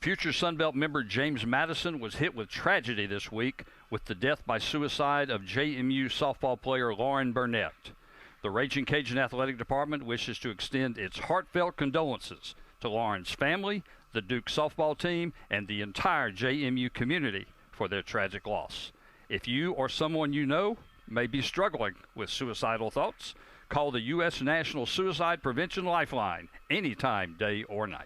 Future Sunbelt member James Madison was hit with tragedy this week with the death by suicide of JMU softball player Lauren Burnett. The Raging Cajun Athletic Department wishes to extend its heartfelt condolences to Lauren's family, the Duke softball team, and the entire JMU community for their tragic loss. If you or someone you know may be struggling with suicidal thoughts, call the U.S. National Suicide Prevention Lifeline anytime, day or night.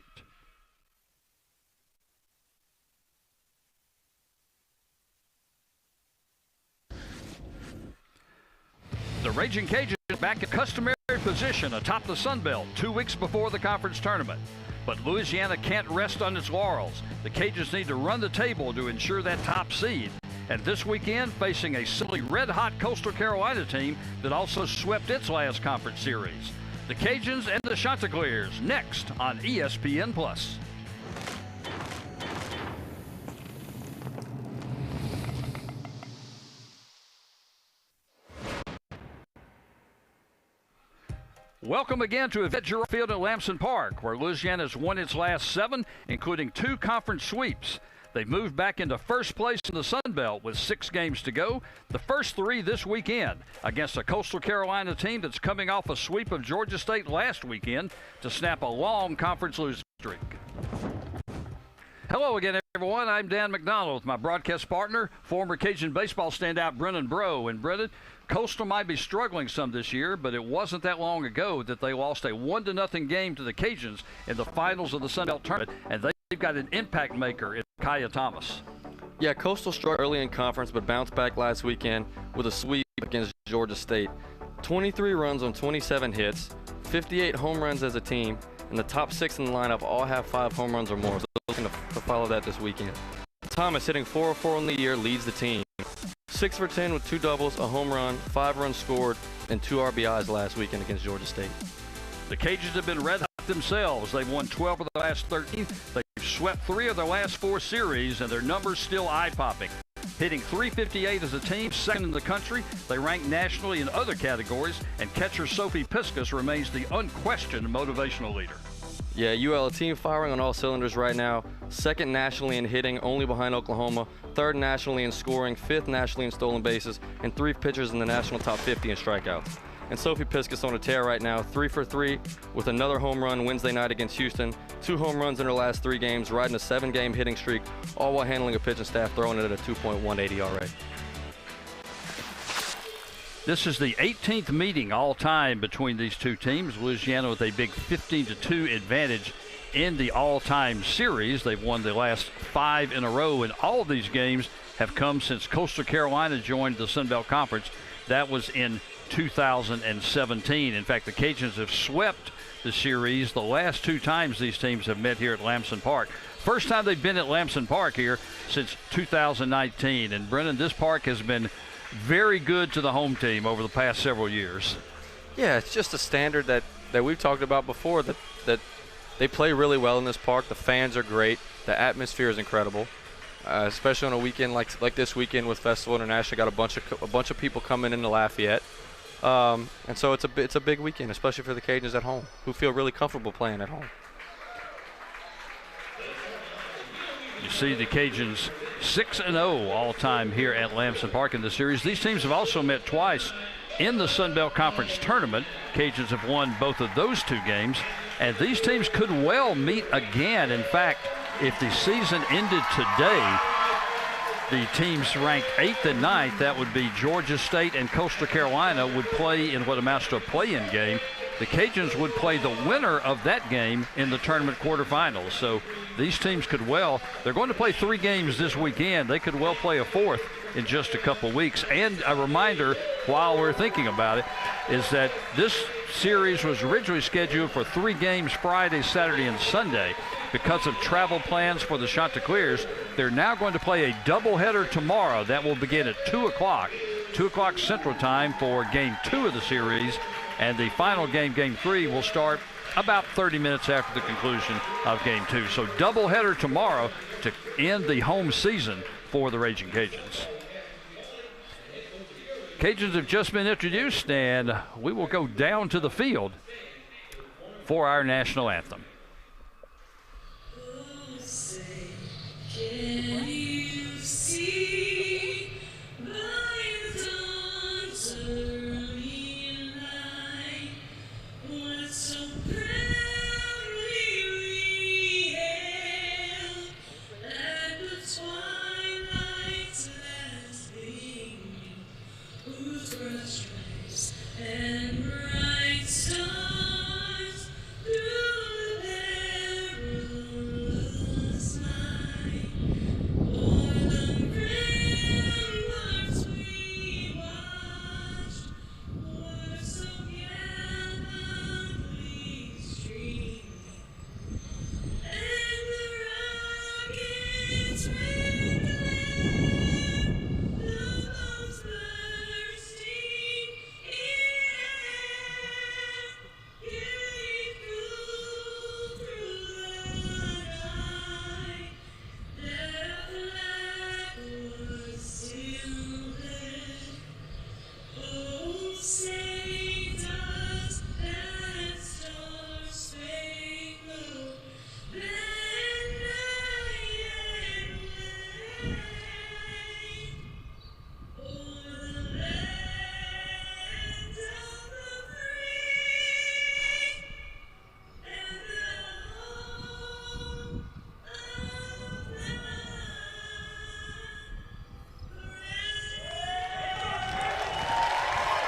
The Raging Cajuns back in customary position atop the Sun Belt 2 weeks before the conference tournament. But Louisiana can't rest on its laurels. The Cajuns need to run the table to ensure that top seed. And this weekend, facing a simply red-hot Coastal Carolina team that also swept its last conference series. The Cajuns and the Chanticleers next on ESPN+. Welcome again to Yvette Giroux Field at Lamson Park, where Louisiana has won its last 7, including 2 conference sweeps. They've moved back into first place in the Sun Belt with 6 games to go. The first 3 this weekend against a Coastal Carolina team that's coming off a sweep of Georgia State last weekend to snap a long conference losing streak. Hello again, everyone. I'm Dan McDonald with my broadcast partner, former Cajun baseball standout Brennan Breaux. And Brennan, Coastal might be struggling some this year, but it wasn't that long ago that they lost a 1-0 game to the Cajuns in the finals of the Sun Belt tournament, and they've got an impact maker in Kaya Thomas. Yeah, Coastal struggled early in conference, but bounced back last weekend with a sweep against Georgia State. 23 runs on 27 hits, 58 home runs as a team, and the top 6 in the lineup all have 5 home runs or more. So looking to follow that this weekend. Thomas, hitting 404 on the year, leads the team. 6 for 10 with 2 doubles, a home run, 5 runs scored, and 2 RBIs last weekend against Georgia State. The Cajuns have been red hot themselves. They've won 12 of the last 13. They've swept 3 of their last 4 series, and their numbers still eye-popping. Hitting .358 as a team, second in the country. They rank nationally in other categories, and catcher Sophie Piskus remains the unquestioned motivational leader. Yeah, UL, a team firing on all cylinders right now. 2nd nationally in hitting, only behind Oklahoma. 3rd nationally in scoring, 5th nationally in stolen bases, and 3 pitchers in the national top 50 in strikeouts. And Sophie Piskus on a tear right now, 3 for 3 with another home run Wednesday night against Houston. 2 home runs in her last 3 games, riding a 7-game hitting streak, all while handling a pitching staff throwing it at a 2.18 ERA. This is the 18th meeting all-time between these two teams. Louisiana with a big 15-2 advantage in the all-time series. They've won the last 5 in a row, and all of these games have come since Coastal Carolina joined the Sun Belt Conference. That was in 2017. In fact, the Cajuns have swept the series the last 2 times these teams have met here at Lamson Park. First time they've been at Lamson Park here since 2019. And Brennan, this park has been very good to the home team over the past several years. Yeah, it's just a standard that we've talked about before, that they play really well in this park. The fans are great. The atmosphere is incredible, especially on a weekend like this weekend with Festival International. Got a bunch of people coming into Lafayette, and so it's a big weekend, especially for the Cajuns at home, who feel really comfortable playing at home. You see the Cajuns 6-0 all-time here at Lamson Park in the series. These teams have also met twice in the Sun Belt Conference tournament. Cajuns have won both of those 2 games, and these teams could well meet again. In fact, if the season ended today, the teams ranked 8th and 9th, that would be Georgia State and Coastal Carolina, would play in what amounts to a play-in game. The Cajuns would play the winner of that game in the tournament quarterfinals. So these teams could well, they're going to play 3 games this weekend. They could well play a 4th in just a couple weeks. And a reminder, while we're thinking about it, is that this series was originally scheduled for 3 games Friday, Saturday, and Sunday. Because of travel plans for the Chanticleers, they're now going to play a doubleheader tomorrow. That will begin at 2 o'clock Central Time for Game 2 of the series. And the final game, Game 3, will start about 30 minutes after the conclusion of Game 2. So doubleheader tomorrow to end the home season for the Raging Cajuns. Cajuns have just been introduced, and we will go down to the field for our national anthem. Can you see by the dawn's early light what so proudly we hailed at the twilight's last gleaming, whose broad stripes and bright stars through the perilous night o'er the ramparts we watched were so gallantly streaming, and the rocket's red glare, the bombs bursting in air, gave cool through the night. Their flag was still there. Oh, say does that star-spangled banner yet wave o'er the land of the free and the home of the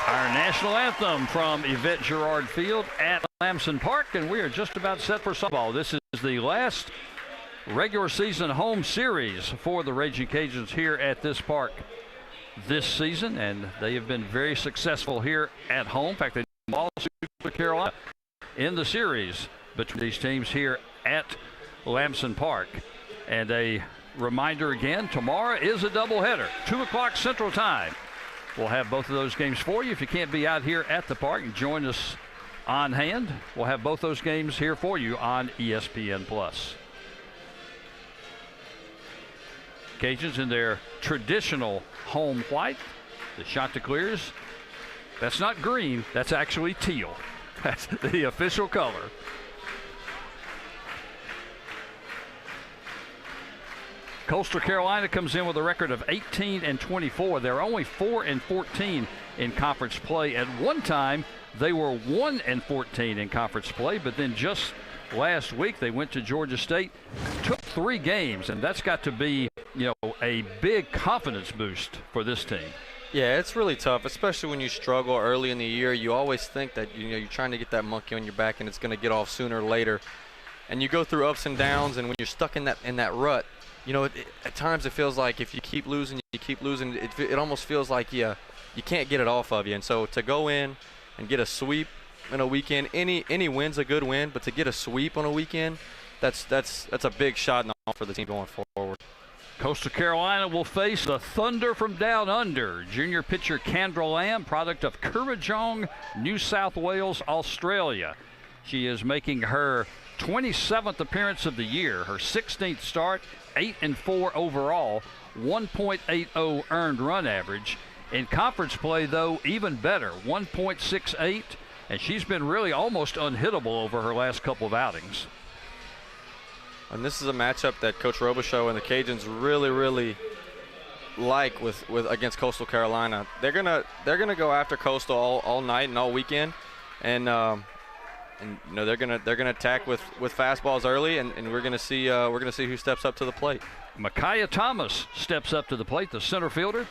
Our national anthem from Yvette Girard Field at Lamson Park, and we are just about set for softball. This is the last regular season home series for the Raging Cajuns here at this park this season, and they have been very successful here at home. In fact, they lost to Carolina in the series between these teams here at Lamson Park. And a reminder again, tomorrow is a doubleheader, 2 o'clock Central Time. We'll have both of those games for you. If you can't be out here at the park, join us on hand. We'll have both those games here for you on ESPN+. Cajuns in their traditional home white, the Chanticleers. That's not green, that's actually teal. That's the official color. Coastal Carolina comes in with a record of 18-24. They're only 4-14 in conference play. At one time, they were 1-14 in conference play, but then just last week they went to Georgia State, took 3 games, and that's got to be, a big confidence boost for this team. Yeah, it's really tough, especially when you struggle early in the year. You always think that you're trying to get that monkey on your back and it's going to get off sooner or later. And you go through ups and downs, and when you're stuck in that rut, at times it feels like if you keep losing, it almost feels like you can't get it off of you. And so to go in and get a sweep in a weekend, any win's a good win, but to get a sweep on a weekend, that's a big shot in the arm for the team going forward. Coastal Carolina will face the Thunder from Down Under. Junior pitcher Kendra Lamb, product of Currajong, New South Wales, Australia. She is making her 27th appearance of the year, her 16th start, 8-4 overall, 1.80 earned run average. In conference play, though, even better, 1.68, and she's been really almost unhittable over her last couple of outings. And this is a matchup that Coach Robichaux and the Cajuns really like with against Coastal Carolina. They're gonna go after Coastal all night and all weekend, and they're gonna attack with fastballs early, and we're gonna see who steps up to the plate. Micaiah Thomas steps up to the plate, the center fielder,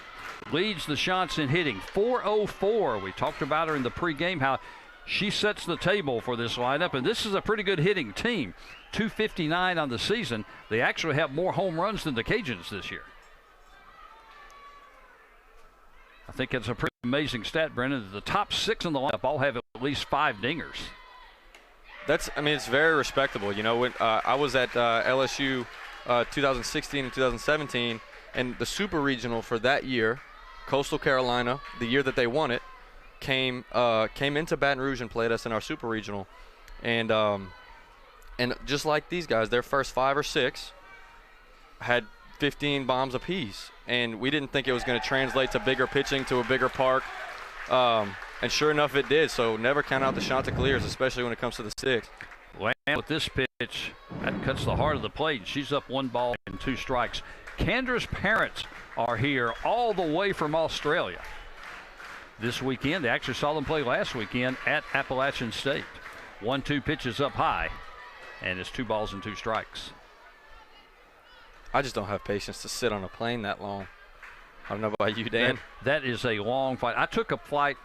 leads the shots in hitting, 404. We talked about her in the pregame, how she sets the table for this lineup, and this is a pretty good hitting team. 259 on the season. They actually have more home runs than the Cajuns this year. I think it's a pretty amazing stat, Brendan. The top 6 in the lineup all have at least 5 dingers. It's very respectable. When I was at LSU 2016 and 2017, and the Super Regional for that year, Coastal Carolina, the year that they won it, came into Baton Rouge and played us in our Super Regional, and just like these guys, their first 5 or 6 had 15 bombs apiece, and we didn't think it was going to translate to bigger pitching, to a bigger park, and sure enough it did. So never count out the Chanticleers, especially when it comes to the 6. Lamb with this pitch pitch that cuts the heart of the plate. She's up 1 ball and 2 strikes. Kendra's parents are here all the way from Australia this weekend. They actually saw them play last weekend at Appalachian State. 1-2 pitches up high, and it's 2 balls and 2 strikes. I just don't have patience to sit on a plane that long. I don't know about you, Dan. That is a long flight. I took a flight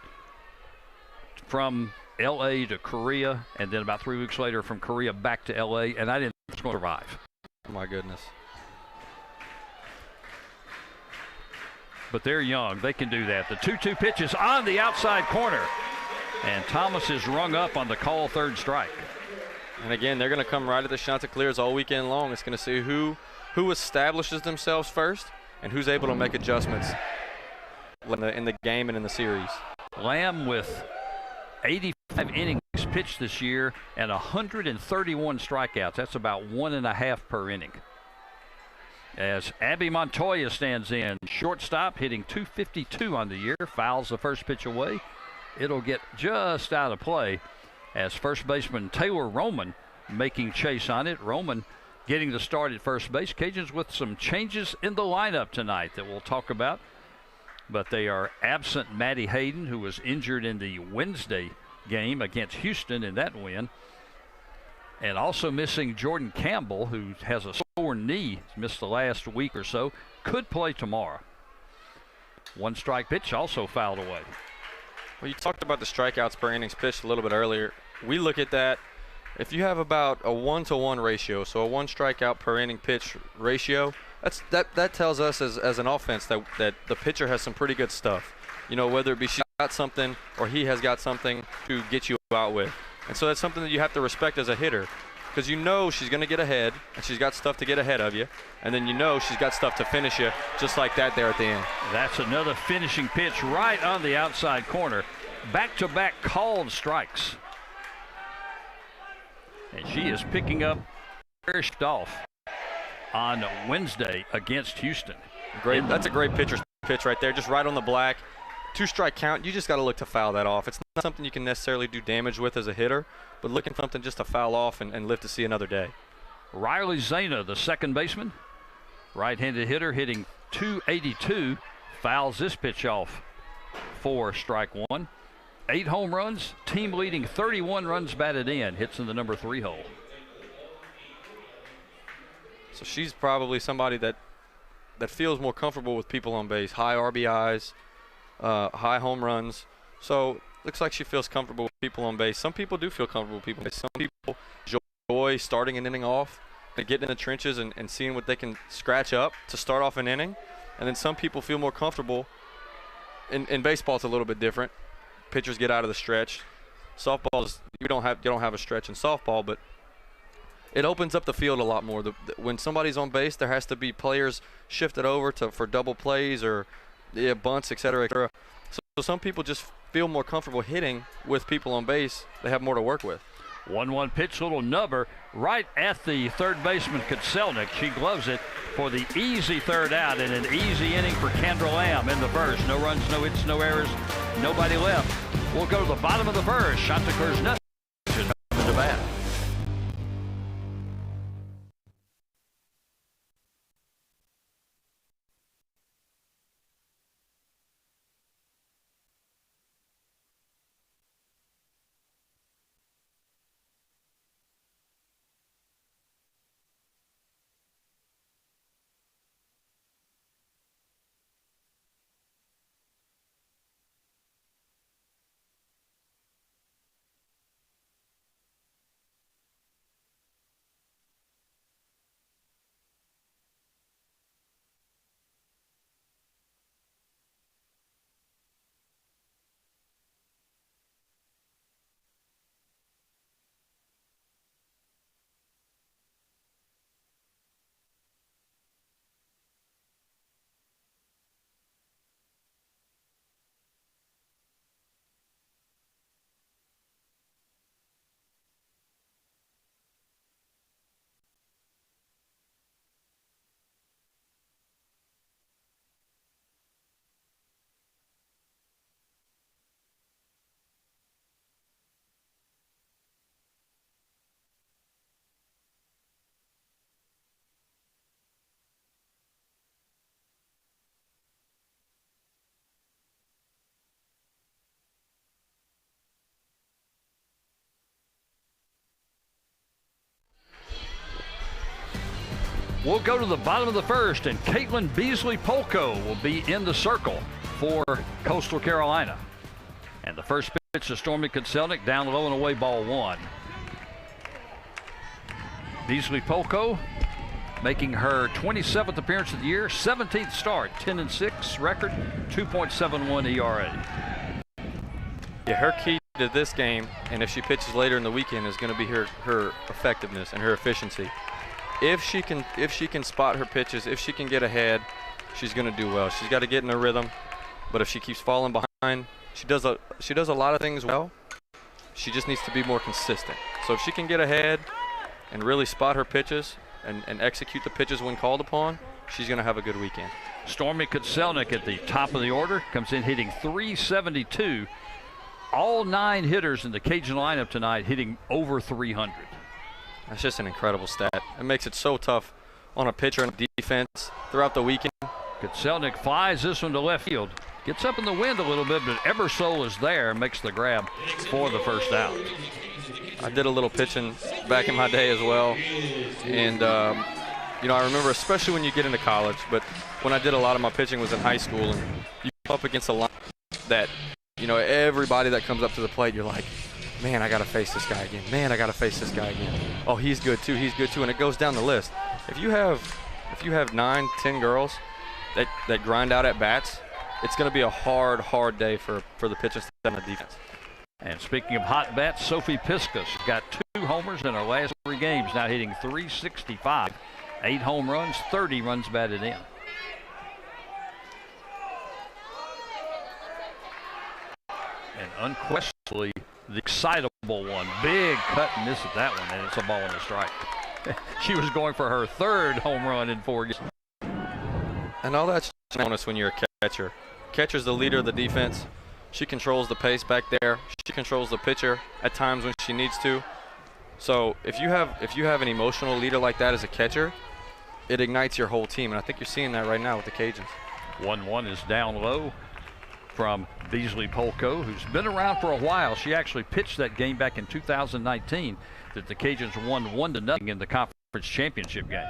from L.A. to Korea, and then about 3 weeks later from Korea back to L.A., and I didn't think I was going to survive. Oh, my goodness. But they're young. They can do that. The 2-2 pitch is on the outside corner, and Thomas is rung up on the call, 3rd strike. And again, they're going to come right at the Chanticleers all weekend long. It's going to see who establishes themselves first and who's able to make adjustments in the game and in the series. Lamb with 85 innings pitched this year and 131 strikeouts. That's about 1.5 per inning. As Abby Montoya stands in, shortstop, hitting .252 on the year, fouls the first pitch away. It'll get just out of play as first baseman Taylor Roman making chase on it. Roman getting the start at first base. Cajuns with some changes in the lineup tonight that we'll talk about, but they are absent Maddie Hayden, who was injured in the Wednesday game against Houston in that win, and also missing Jordan Campbell, who has a sore knee, missed the last week or so, could play tomorrow. 1 strike pitch also fouled away. Well, you talked about the strikeouts per innings pitched a little bit earlier. We look at that. If you have about a 1-to-1 ratio, so a 1 strikeout per inning pitch ratio, that tells us as an offense that the pitcher has some pretty good stuff. You know, whether it be she got something or he has got something to get you out with. And so that's something that you have to respect as a hitter, because you know she's going to get ahead and she's got stuff to get ahead of you, and then you know she's got stuff to finish you just like that there at the end. That's another finishing pitch right on the outside corner. Back-to-back called strikes. And she is picking up finished off on Wednesday against Houston. Great. That's a great pitcher's pitch right there, just right on the black. 2-strike count. You just got to look to foul that off. It's not something you can necessarily do damage with as a hitter, but looking for something just to foul off and live to see another day. Riley Zana, the second baseman, right-handed hitter, hitting .282, fouls this pitch off for strike 1. 8 home runs, team leading 31 runs batted in, hits in the number 3 hole. So she's probably somebody that feels more comfortable with people on base, high RBIs, high home runs. So looks like she feels comfortable with people on base. Some people do feel comfortable with people on base. Some people enjoy starting an inning off and getting in the trenches and seeing what they can scratch up to start off an inning. And then some people feel more comfortable. In baseball, it's a little bit different. Pitchers get out of the stretch. Softball, you don't have a stretch in softball, but it opens up the field a lot more. When somebody's on base, there has to be players shifted over for double plays or bunts, et cetera, et cetera. So some people just feel more comfortable hitting with people on base. They have more to work with. 1-1 pitch, little nubber right at the third baseman Kutselnik. She gloves it for the easy third out in an easy inning for Kendra Lamb in the first. No runs, no hits, no errors, nobody left. We'll go to the bottom of the first. Chanticleer's nothing to bat. We'll go to the bottom of the first, and Caitlin Beasley-Polko will be in the circle for Coastal Carolina. And the first pitch to Stormy Kotselnik, down low and away, ball one. Beasley-Polko making her 27th appearance of the year, 17th start, 10-6 record, 2.71 ERA. Yeah, her key to this game, and if she pitches later in the weekend, is going to be her effectiveness and her efficiency. If she can spot her pitches, if she can get ahead, she's going to do well. She's got to get in a rhythm, but if she keeps falling behind, she does a lot of things well. She just needs to be more consistent. So if she can get ahead and really spot her pitches and execute the pitches when called upon, she's going to have a good weekend. Stormy Kotselnik at the top of the order, comes in hitting .372. All 9 hitters in the Cajun lineup tonight hitting over 300. That's just an incredible stat. It makes it so tough on a pitcher and defense throughout the weekend. Kotselnik flies this one to left field. Gets up in the wind a little bit, but Ebersole is there, makes the grab for the first out. I did a little pitching back in my day as well. And, you know, I remember, especially when you get into college, but when I did a lot of my pitching was in high school, and you come up against a line that, you know, everybody that comes up to the plate, you're like, man, I got to face this guy again. Man, I got to face this guy again. Oh, he's good too. He's good too. And it goes down the list. If you have 9, 10 girls that grind out at bats, it's going to be a hard day for the pitchers and the defense. And speaking of hot bats, Sophie Piskus got 2 homers in her last 3 games, now hitting .365. 8 home runs, 30 runs batted in. And unquestionably the excitable one. Big cut and miss at that one, and it's a ball and a strike. She was going for her 3rd home run in 4 games. And all that's bonus when you're a catcher. Catcher's the leader of the defense. She controls the pace back there. She controls the pitcher at times when she needs to. So if you have an emotional leader like that as a catcher, it ignites your whole team, and I think you're seeing that right now with the Cajuns. 1-1 is down low from Beasley-Polko, who's been around for a while. She actually pitched that game back in 2019 that the Cajuns won 1-0 in the conference championship game.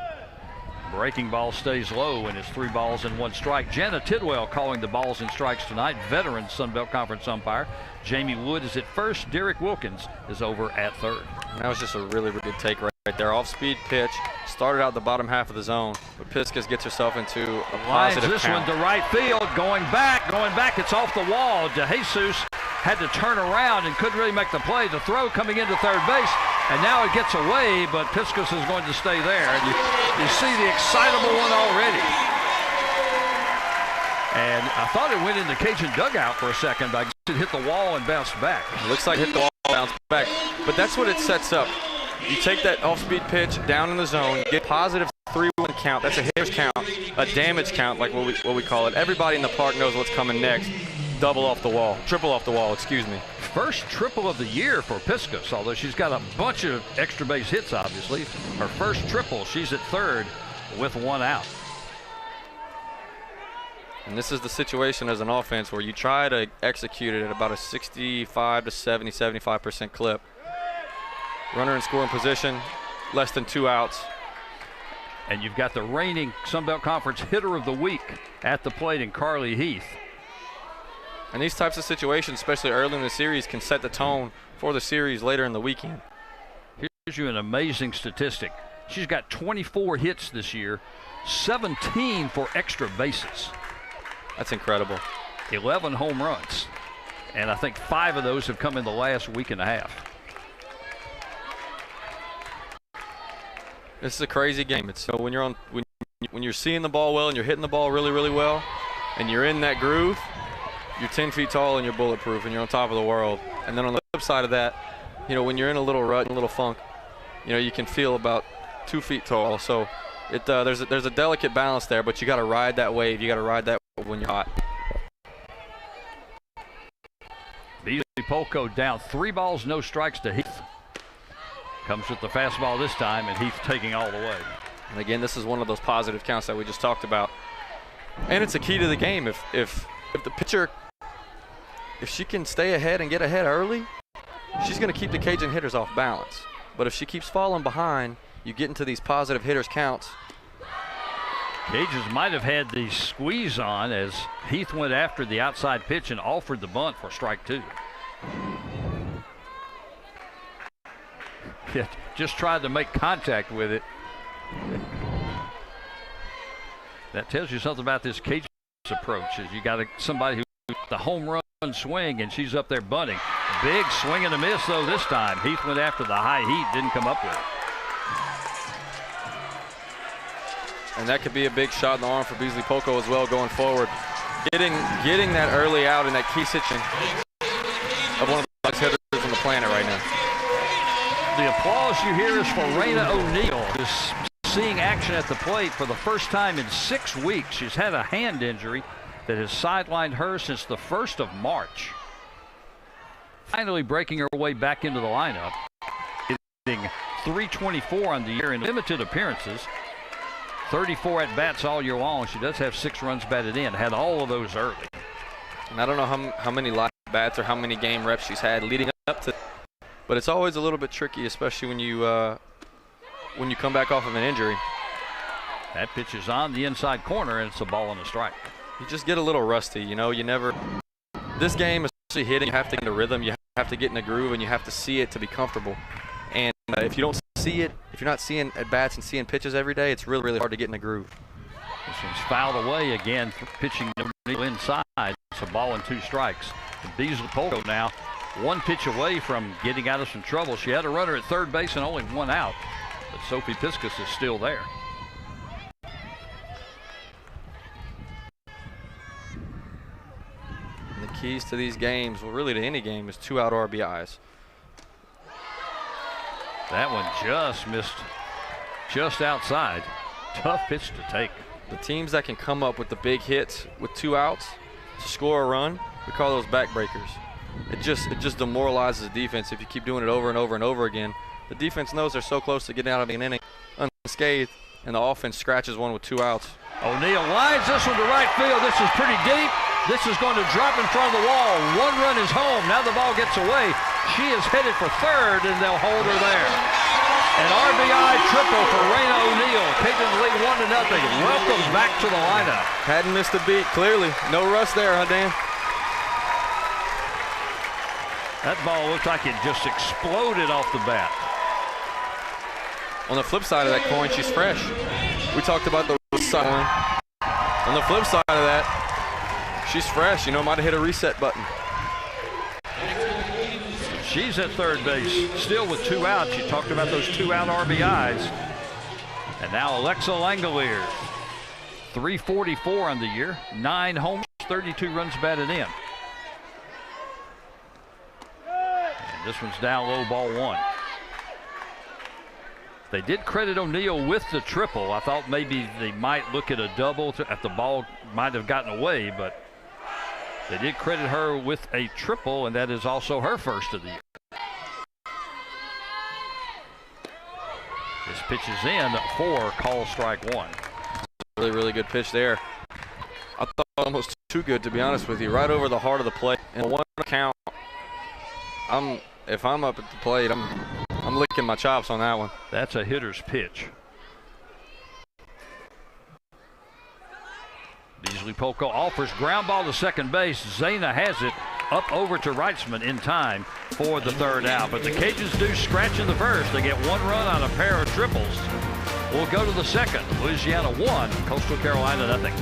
Breaking ball stays low, and it's 3 balls and 1 strike. Jana Tidwell calling the balls and strikes tonight, veteran Sun Belt Conference umpire. Jamie Wood is at first. Derek Wilkins is over at third. And that was just a really good take right there. Off-speed pitch, started out the bottom half of the zone, but Piskus gets herself into a positive this count. one to right field, going back, it's off the wall. DeJesus had to turn around and couldn't really make the play. The throw coming into third base, and now it gets away, but Piskus is going to stay there. And you see the excitable one already. And I thought it went in the Cajun dugout for a second, but I guess it hit the wall and bounced back. It looks like it hit the wall and bounced back, but that's what it sets up. You take that off-speed pitch down in the zone, you get positive 3-1 count. That's a hitter's count, a damage count, like what we call it. Everybody in the park knows what's coming next. Double off the wall, triple off the wall, excuse me. First triple of the year for Piskus, although she's got a bunch of extra base hits, obviously. Her first triple, she's at third with 1 out. And this is the situation as an offense where you try to execute it at about a 65 to 70, 75% clip. Runner in scoring position, less than 2 outs. And you've got the reigning Sun Belt Conference hitter of the week at the plate in Carly Heath. And these types of situations, especially early in the series, can set the tone for the series later in the weekend. Here's you an amazing statistic. She's got 24 hits this year, 17 for extra bases. That's incredible. 11 home runs. And I think 5 of those have come in the last week and a half. This is a crazy game. It's so when you're seeing the ball well and you're hitting the ball really well, and you're in that groove, you're 10 feet tall and you're bulletproof and you're on top of the world. And then on the flip side of that, you know, when you're in a little rut and a little funk, you know, you can feel about 2 feet tall. So there's a delicate balance there, but you got to ride that wave. You got to ride that wave when you're hot. Beasley-Polko down 3 balls, no strikes to Heath. Comes with the fastball this time, and Heath taking all the way. And again, this is one of those positive counts that we just talked about. And it's a key to the game. If the pitcher, if she can stay ahead and get ahead early, she's going to keep the Cajun hitters off balance. But if she keeps falling behind, you get into these positive hitters counts, Cajuns might have had the squeeze on as Heath went after the outside pitch and offered the bunt for strike 2. Yeah, just tried to make contact with it. That tells you something about this Cajuns approach. Is you got somebody who the home run swing and she's up there bunting. Big swing and a miss though this time. Heath went after the high heat, didn't come up with it. And that could be a big shot in the arm for Beasley Poco as well going forward. Getting that early out in that key situation of one of the best hitters on the planet right now. The applause you hear is for Raina O'Neal, who's seeing action at the plate for the first time in 6 weeks. She's had a hand injury that has sidelined her since the 1st of March. Finally breaking her way back into the lineup. Hitting .324 on the year in limited appearances. 34 at-bats all year long. She does have 6 runs batted in. Had all of those early. And I don't know how many live bats or how many game reps she's had leading up to, but it's always a little bit tricky, especially when you come back off of an injury. That pitch is on the inside corner, and it's a ball and a strike. You just get a little rusty, you know. This game, especially hitting, you have to get in a rhythm, you have to get in a groove, and you have to see it to be comfortable. And if you don't see it, if you're not seeing at-bats and seeing pitches every day, it's really, really hard to get in a groove. This one's fouled away again, pitching inside. It's a ball and 2 strikes. And Beasley Poco now 1 pitch away from getting out of some trouble. She had a runner at third base and only 1 out, but Sophie Piskus is still there. And the keys to these games, well, really to any game, is 2 out RBIs. That one just missed, just outside. Tough pitch to take. The teams that can come up with the big hits with 2 outs to score a run, we call those backbreakers. It just demoralizes the defense if you keep doing it over and over and over again. The defense knows they're so close to getting out of an inning unscathed, and the offense scratches one with 2 outs. O'Neal lines this one to right field. This is pretty deep. This is going to drop in front of the wall. 1 run is home. Now the ball gets away. She is headed for third, and they'll hold her there. An RBI triple for Raina O'Neal. Taking the lead 1-0. Welcome back to the lineup. Hadn't missed a beat, clearly. No rust there, huh, Dan? That ball looked like it just exploded off the bat. On the flip side of that coin, she's fresh. We talked about the side one. On the flip side of that, she's fresh. You know, might have hit a reset button. She's at third base, still with 2 outs. You talked about those 2 out RBIs. And now Alexa Langolier, 344 on the year, 9 homers, 32 runs batted in. And this one's down low, ball 1. They did credit O'Neal with the triple. I thought maybe they might look at a double if the ball might have gotten away, but they did credit her with a triple, and that is also her first of the year. This pitch is in for call strike 1. Really, really good pitch there. I thought almost too good, to be honest with you. Right over the heart of the plate. In 1 count, if I'm up at the plate, I'm licking my chops on that one. That's a hitter's pitch. Beasley Poco offers ground ball to second base. Zayna has it up over to Reitzman in time for the 3rd out. But the Cajuns do scratch in the first. They get 1 run on a pair of triples. We'll go to the 2nd. Louisiana 1, Coastal Carolina 0.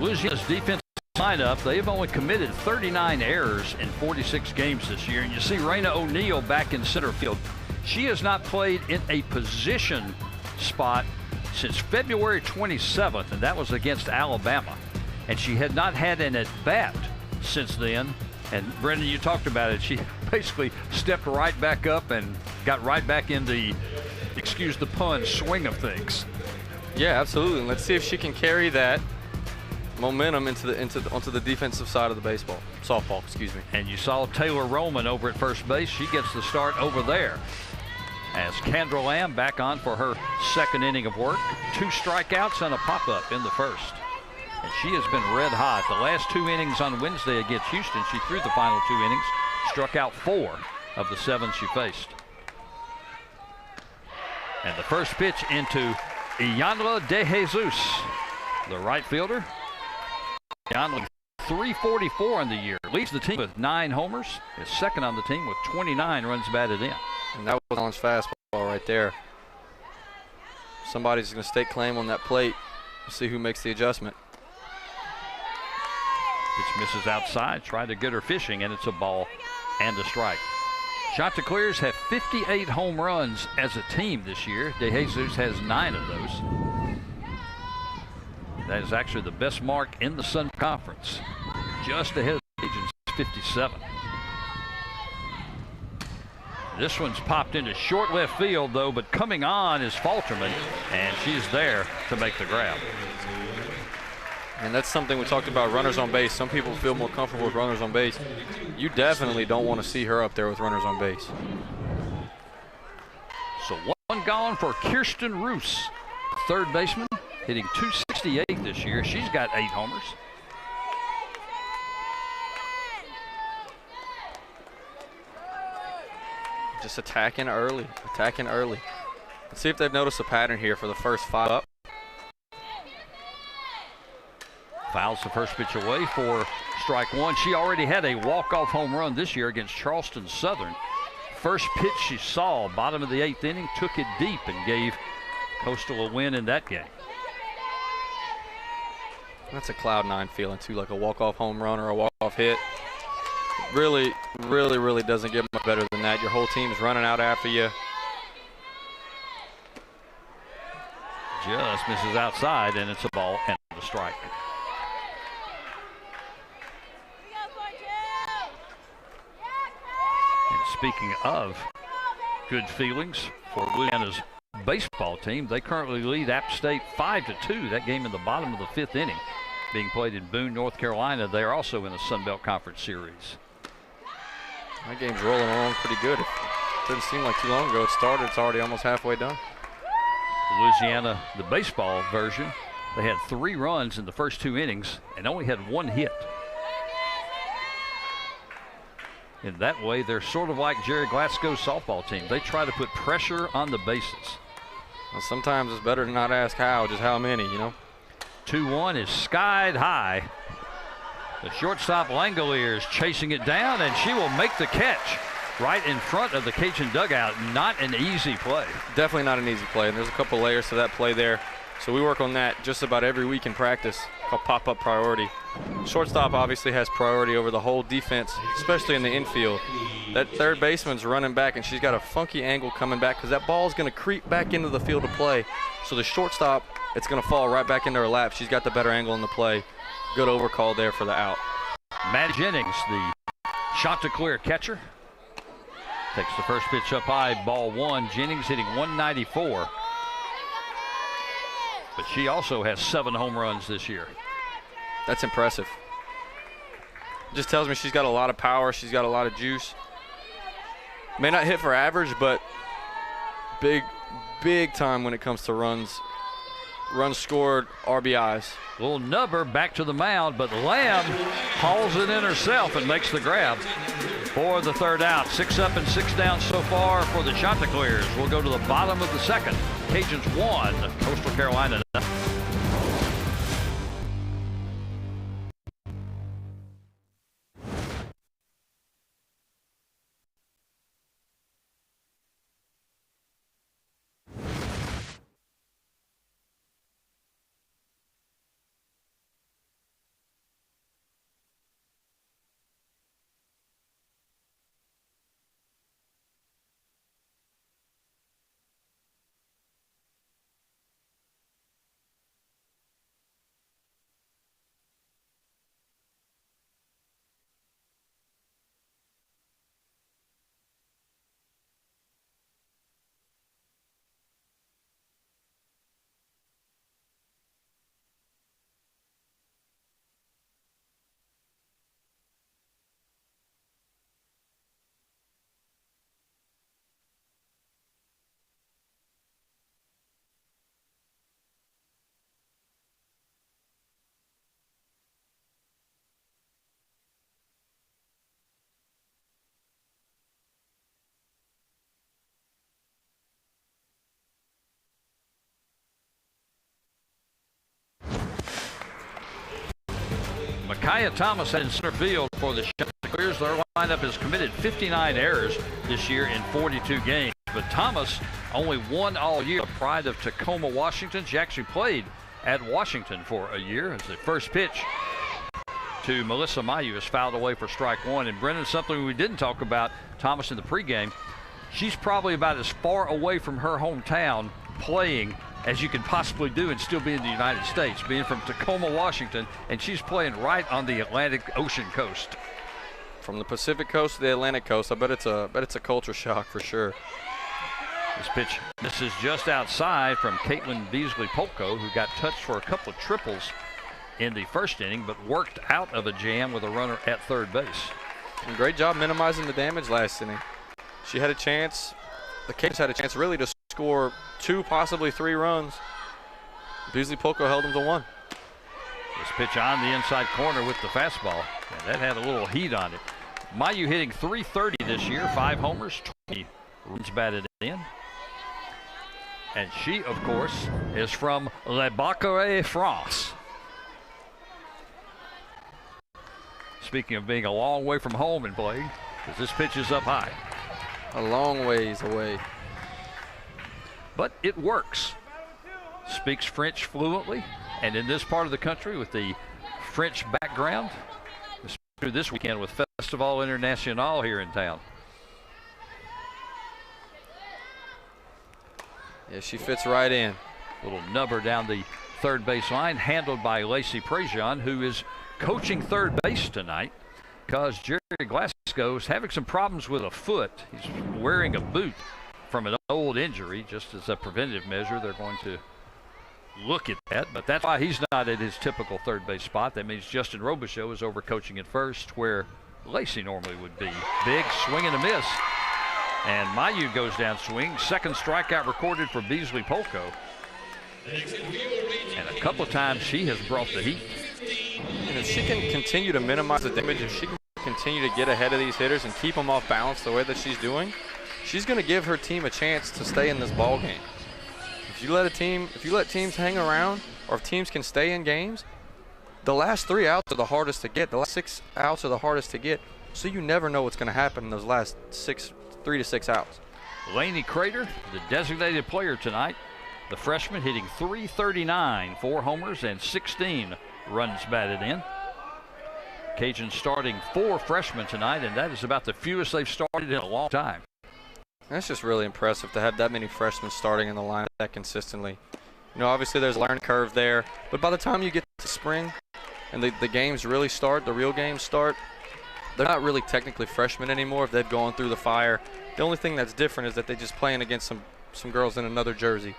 Louisiana's defense lineup, they've only committed 39 errors in 46 games this year. And you see Raina O'Neal back in center field. She has not played in a position spot since February 27th, and that was against Alabama. And she had not had an at-bat since then. And Brendan, you talked about it. She basically stepped right back up and got right back in the, excuse the pun, swing of things. Yeah, absolutely. And let's see if she can carry that momentum onto the defensive side of the softball, excuse me. And you saw Taylor Roman over at first base. She gets the start over there. As Kendra Lamb back on for her second inning of work. 2 strikeouts and a pop-up in the first. And she has been red hot. The last 2 innings on Wednesday against Houston, she threw the final 2 innings, struck out 4 of the 7 she faced. And the first pitch into Iyanla De Jesus, the right fielder. Iyanla, 344 on the year, leads the team with 9 homers, is second on the team with 29 runs batted in. And that was Allen's fastball right there. Somebody's going to stake claim on that plate. We'll see who makes the adjustment. Pitch misses outside, tried to get her fishing, and it's a ball and a strike. Chanticleers have 58 home runs as a team this year. De Jesus has 9 of those. That is actually the best mark in the Sun Conference, just ahead of the Cajuns, 57. This one's popped into short left field, though, but coming on is Falterman, and she's there to make the grab. And that's something we talked about, runners on base. Some people feel more comfortable with runners on base. You definitely don't want to see her up there with runners on base. So 1 gone for Kirsten Roos, third baseman, hitting .268 this year. She's got 8 homers. Just attacking early, attacking early. Let's see if they've noticed a pattern here for the first 5 up. Fouls the first pitch away for strike 1. She already had a walk-off home run this year against Charleston Southern. First pitch she saw, bottom of the 8th inning, took it deep and gave Coastal a win in that game. That's a cloud 9 feeling too, like a walk-off home run or a walk-off hit. Really, really, really doesn't get much better than that. Your whole team's running out after you. Just misses outside, and it's a ball and a strike. And speaking of good feelings for Louisiana's baseball team, they currently lead App State 5-2. That game in the bottom of the 5th inning, being played in Boone, North Carolina. They are also in the Sun Belt Conference Series. That game's rolling along pretty good. It didn't seem like too long ago it started. It's already almost halfway done. Louisiana, the baseball version, they had 3 runs in the first 2 innings and only had 1 hit. In that way, they're sort of like Jerry Glasgow's softball team. They try to put pressure on the bases. Well, sometimes it's better to not ask how, just how many, you know. 2-1 is skied high. The shortstop Langolier is chasing it down, and she will make the catch right in front of the Cajun dugout. Not an easy play. Definitely not an easy play, and there's a couple layers to that play there. So we work on that just about every week in practice, called pop-up priority. Shortstop obviously has priority over the whole defense, especially in the infield. That third baseman's running back, and she's got a funky angle coming back because that ball's going to creep back into the field of play. So the shortstop, it's going to fall right back into her lap. She's got the better angle in the play. Good overcall there for the out. Matt Jennings, the Chanticleer catcher, takes the first pitch up high, ball 1. Jennings hitting .194. But she also has 7 home runs this year. That's impressive. Just tells me she's got a lot of power. She's got a lot of juice. May not hit for average, but big time when it comes to runs scored, RBIs. Little Nubber back to the mound, but Lamb hauls it in herself and makes the grab for the third out. 6 up and 6 down so far for the Chanticleers. We'll go to the bottom of the second. Cajuns 1, Coastal Carolina 0. Kaya Thomas in center field for the Chanticleers. Their lineup has committed 59 errors this year in 42 games. But Thomas only won all year. The pride of Tacoma, Washington. She actually played at Washington for a year. As the first pitch to Melissa Mayu is fouled away for strike one. And Brendan, something we didn't talk about, Thomas in the pregame, she's probably about as far away from her hometown playing as you can possibly do and still be in the United States, being from Tacoma, Washington, and she's playing right on the Atlantic Ocean coast. From the Pacific coast to the Atlantic coast, I bet it's a culture shock for sure. This pitch, this is just outside from Caitlin Beasley-Polko, who got touched for a couple of triples in the first inning, but worked out of a jam with a runner at third base. And great job minimizing the damage last inning. She had a chance, the Cajuns had a chance really to score 2, possibly 3 runs. Beasley-Polko held them to 1. This pitch on the inside corner with the fastball, and that had a little heat on it. Mayu hitting .330 this year, 5 homers, 20 runs batted in. And she, of course, is from Le Baccarat, France. Speaking of being a long way from home and playing, because this pitch is up high. A long ways away. But it works. Speaks French fluently, and in this part of the country with the French background, especially this weekend with Festival International here in town. Yeah, she fits right in. Little nubber down the third base line, handled by Lacey Prejean, who is coaching third base tonight because Jerry Glasgow is having some problems with a foot. He's wearing a boot from an old injury. Just as a preventative measure, they're going to look at that, but that's why he's not at his typical third base spot. That means Justin Robichaux is over coaching at first, where Lacey normally would be. Big swing and a miss, and Mayu goes down swing. Second strikeout recorded for Beasley-Polko, and a couple of times she has brought the heat. And if she can continue to minimize the damage, if she can continue to get ahead of these hitters and keep them off balance the way that she's doing, she's going to give her team a chance to stay in this ball game. If you let teams hang around, or if teams can stay in games, the last 3 outs are the hardest to get. The last 6 outs are the hardest to get. So you never know what's going to happen in those last 3 to 6 outs. Lainey Crater, the designated player tonight. The freshman hitting .339, 4 homers and 16 runs batted in. Cajuns starting 4 freshmen tonight, and that is about the fewest they've started in a long time. That's just really impressive to have that many freshmen starting in the lineup that consistently. You know, obviously there's a learning curve there, but by the time you get to spring and the games really start, the real games start, they're not really technically freshmen anymore if they've gone through the fire. The only thing that's different is that they're just playing against some girls in another jersey.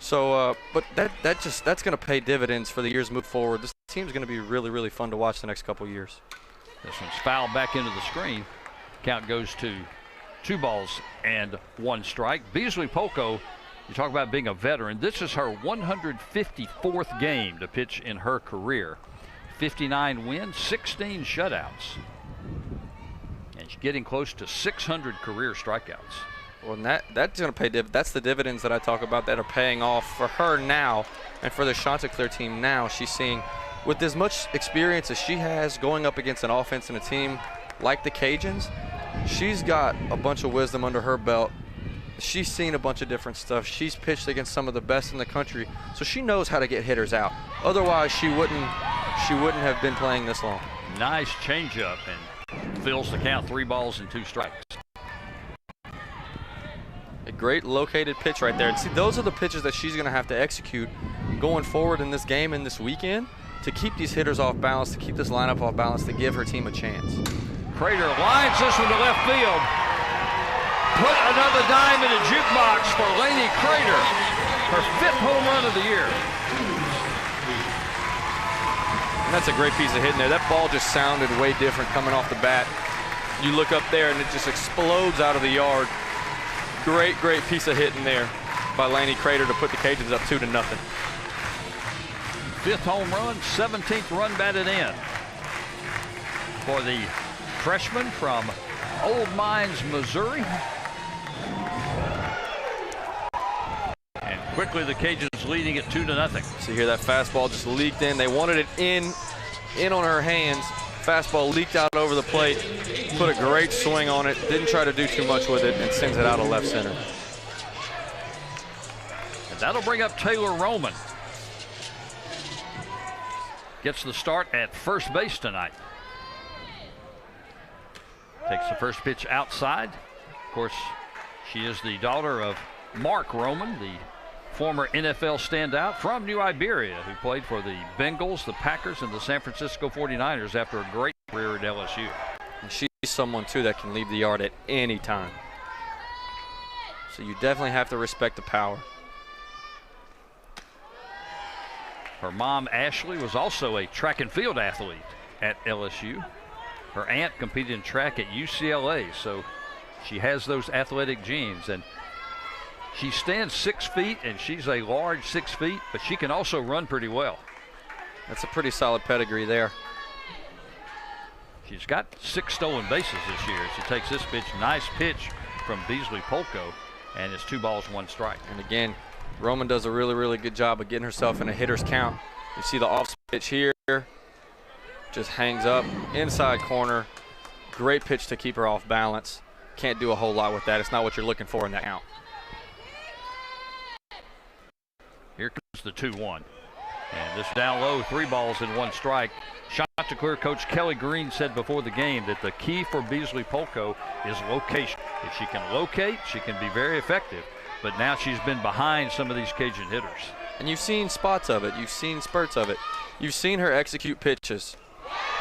So, but that's going to pay dividends for the years move forward. This team's going to be really, really fun to watch the next couple years. This one's fouled back into the screen. Count goes to 2 balls and 1 strike. Beasley-Polko, you talk about being a veteran. This is her 154th game to pitch in her career. 59 wins, 16 shutouts. And she's getting close to 600 career strikeouts. Well, and that's going to pay dividends. That's the dividends that I talk about that are paying off for her now and for the Chanticleer team now. She's seeing, with as much experience as she has going up against an offense and a team like the Cajuns, she's got a bunch of wisdom under her belt. She's seen a bunch of different stuff. She's pitched against some of the best in the country, so she knows how to get hitters out. Otherwise, she wouldn't have been playing this long. Nice changeup and fills the count. 3 balls and 2 strikes. A great located pitch right there. And see, those are the pitches that she's going to have to execute going forward in this game and this weekend to keep these hitters off balance, to keep this lineup off balance, to give her team a chance. Crater lines this one to left field. Put another dime in the jukebox for Lainey Crater. Her 5th home run of the year. And that's a great piece of hitting there. That ball just sounded way different coming off the bat. You look up there and it just explodes out of the yard. Great, great piece of hitting there by Lainey Crater to put the Cajuns up 2-0. 5th home run, 17th run batted in for the freshman from Old Mines, Missouri. And quickly the Cajuns leading it 2-0. So here that fastball just leaked in. They wanted it in in on her hands. Fastball leaked out over the plate, put a great swing on it, didn't try to do too much with it, and sends it out of left center. And that'll bring up Taylor Roman. Gets the start at first base tonight. Takes the first pitch outside. Of course, she is the daughter of Mark Roman, the former NFL standout from New Iberia, who played for the Bengals, the Packers, and the San Francisco 49ers after a great career at LSU. And she's someone, too, that can leave the yard at any time. So you definitely have to respect the power. Her mom, Ashley, was also a track and field athlete at LSU. Her aunt competed in track at UCLA, so she has those athletic genes. And she stands 6 feet, and she's a large 6 feet, but she can also run pretty well. That's a pretty solid pedigree there. She's got 6 stolen bases this year. She takes this pitch, nice pitch from Beasley Polko, and it's 2 balls, 1 strike. And again, Roman does a really, really good job of getting herself in a hitter's count. You see the off pitch here, just hangs up, inside corner. Great pitch to keep her off balance. Can't do a whole lot with that. It's not what you're looking for in that count. Here comes the 2-1. And this down low, 3 balls and 1 strike. Shot to clear. Coach Kelly Green said before the game that the key for Beasley Polko is location. If she can locate, she can be very effective. But now she's been behind some of these Cajun hitters. And you've seen spots of it. You've seen spurts of it. You've seen her execute pitches,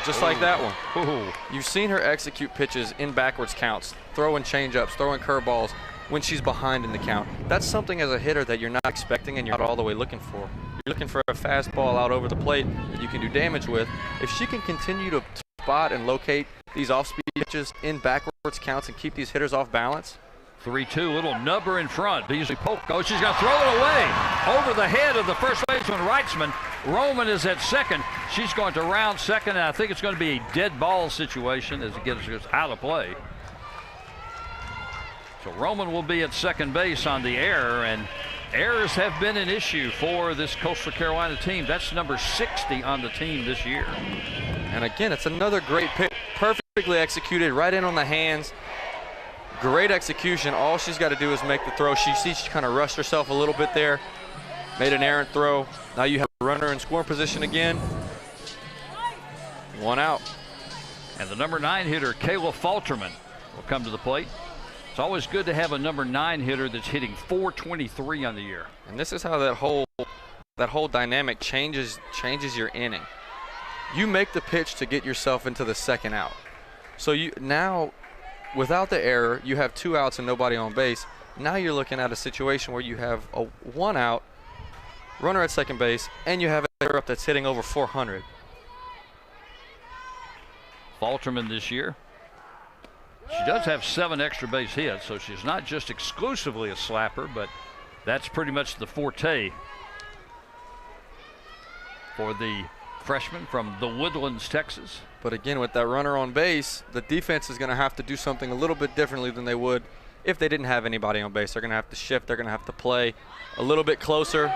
just like that one. Ooh. You've seen her execute pitches in backwards counts, throwing changeups, throwing curveballs when she's behind in the count. That's something as a hitter that you're not expecting and you're not all the way looking for. You're looking for a fastball out over the plate that you can do damage with. If she can continue to spot and locate these off-speed pitches in backwards counts and keep these hitters off balance. 3-2, little nubber in front. Beasley Polko, she's going to throw it away over the head of the first baseman, Reitzman. Roman is at second. She's going to round second, and I think it's going to be a dead ball situation as it gets out of play. So Roman will be at second base on the error, and errors have been an issue for this Coastal Carolina team. That's number 60 on the team this year. And again, it's another great pitch, perfectly executed, right in on the hands. Great execution. All she's got to do is make the throw. She kind of rushed herself a little bit there, made an errant throw. Now you have a runner in scoring position again. 1 out. And the number 9 hitter, Kayla Falterman, will come to the plate. It's always good to have a number 9 hitter that's hitting .423 on the year. And this is how that whole dynamic changes your inning. You make the pitch to get yourself into the second out. So you now, without the error, you have 2 outs and nobody on base. Now you're looking at a situation where you have a 1 out, runner at second base, and you have a hitter up that's hitting over 400. Falterman this year, she does have 7 extra base hits, so she's not just exclusively a slapper, but that's pretty much the forte for the freshman from the Woodlands, Texas. But again, with that runner on base, the defense is going to have to do something a little bit differently than they would if they didn't have anybody on base. They're going to have to shift. They're going to have to play a little bit closer.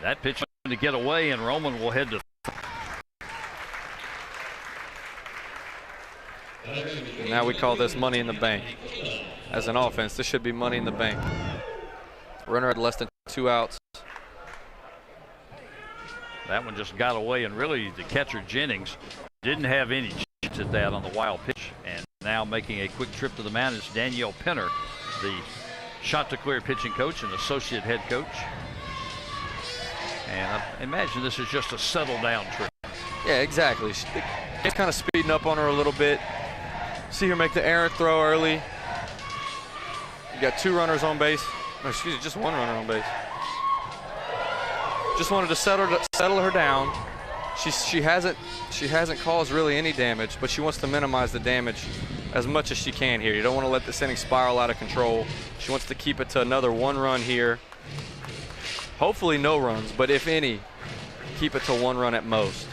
That pitch to get away, and Roman will head to. And now we call this money in the bank. As an offense, this should be money in the bank. Runner at less than 2 outs. That one just got away, and really the catcher Jennings didn't have any chance at that on the wild pitch. And now making a quick trip to the mound is Danielle Penner, the shot to clear pitching coach and associate head coach. And I imagine this is just a settle down trip. Yeah, exactly. It's kind of speeding up on her a little bit. See her make the errant throw early. You got 2 runners on base. No, excuse me, just 1 runner on base. Just wanted to settle her down. She hasn't caused really any damage, but she wants to minimize the damage as much as she can here. You don't want to let this inning spiral out of control. She wants to keep it to another 1 run here. Hopefully no runs, but if any, keep it to 1 run at most.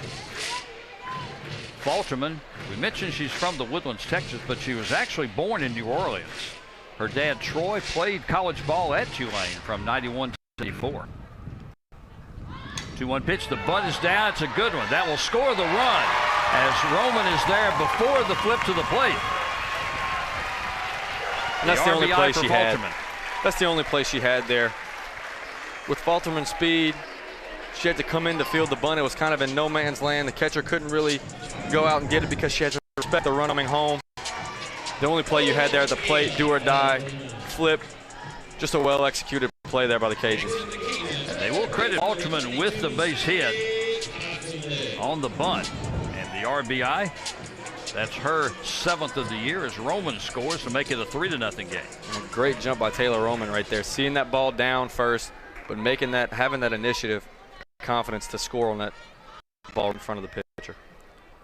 Falterman, we mentioned she's from the Woodlands, Texas, but she was actually born in New Orleans. Her dad, Troy, played college ball at Tulane from 91 to 94. 2-1 pitch. The bunt is down. It's a good one. That will score the run as Roman is there before the flip to the plate. And that's the only play she had. Falterman. That's the only play she had there. With Falterman's speed, she had to come in to field the bunt. It was kind of in no man's land. The catcher couldn't really go out and get it because she had to respect the run coming home. The only play you had there at the plate, do or die, flip. Just a well-executed play there by the Cajuns. They will credit Falterman with the base hit on the bunt. And the RBI, that's her 7th of the year as Roman scores to make it a 3-0 game. And a great jump by Taylor Roman right there. Seeing that ball down first, but having that initiative, confidence to score on that ball in front of the pitcher.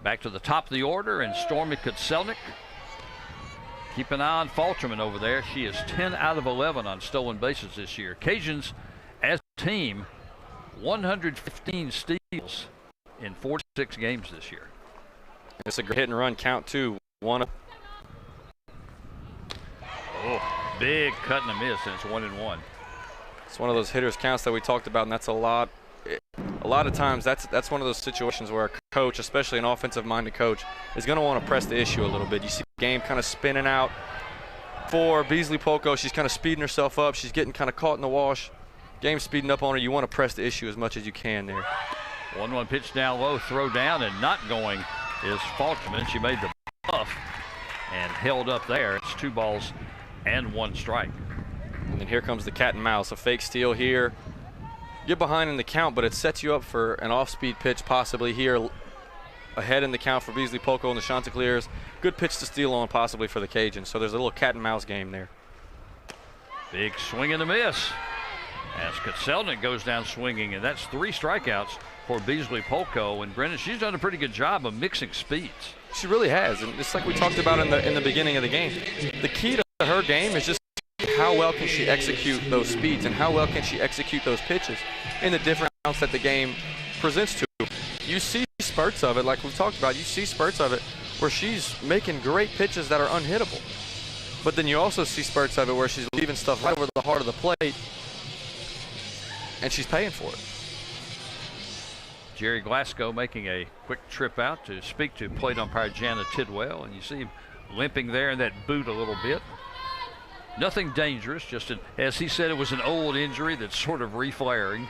Back to the top of the order, and Stormy Kutselnik. Keep an eye on Falterman over there. She is 10 out of 11 on stolen bases this year. Cajuns, as a team, 115 steals in 46 games this year. It's a great hit and run count too. Oh, big cut and a miss, and it's 1-1. It's one of those hitters counts that we talked about, and that's a lot of times that's one of those situations where a coach, especially an offensive-minded coach, is going to want to press the issue a little bit. You see the game kind of spinning out for Beasley Polko. She's kind of speeding herself up. She's getting kind of caught in the wash. Game speeding up on her. You want to press the issue as much as you can there. 1-1 pitch down low, throw down, and not going is Falterman. She made the bluff and held up there. It's 2 balls and 1 strike. And then here comes the cat and mouse. A fake steal here. Get behind in the count, but it sets you up for an off-speed pitch possibly here. Ahead in the count for Beasley Polko and the Chanticleers. Good pitch to steal on possibly for the Cajuns. So there's a little cat and mouse game there. Big swing and a miss as Kutselnik goes down swinging, and that's 3 strikeouts for Beasley Polko. And Brendan, she's done a pretty good job of mixing speeds. She really has, and it's like we talked about in the beginning of the game. The key to her game is just how well can she execute those speeds and how well can she execute those pitches in the different rounds that the game presents to her. You see spurts of it, like we've talked about. You see spurts of it where she's making great pitches that are unhittable. But then you also see spurts of it where she's leaving stuff right over the heart of the plate, and she's paying for it. Jerry Glasgow making a quick trip out to speak to plate umpire Jana Tidwell, and you see him limping there in that boot a little bit. Nothing dangerous, just as he said, it was an old injury that's sort of reflaring.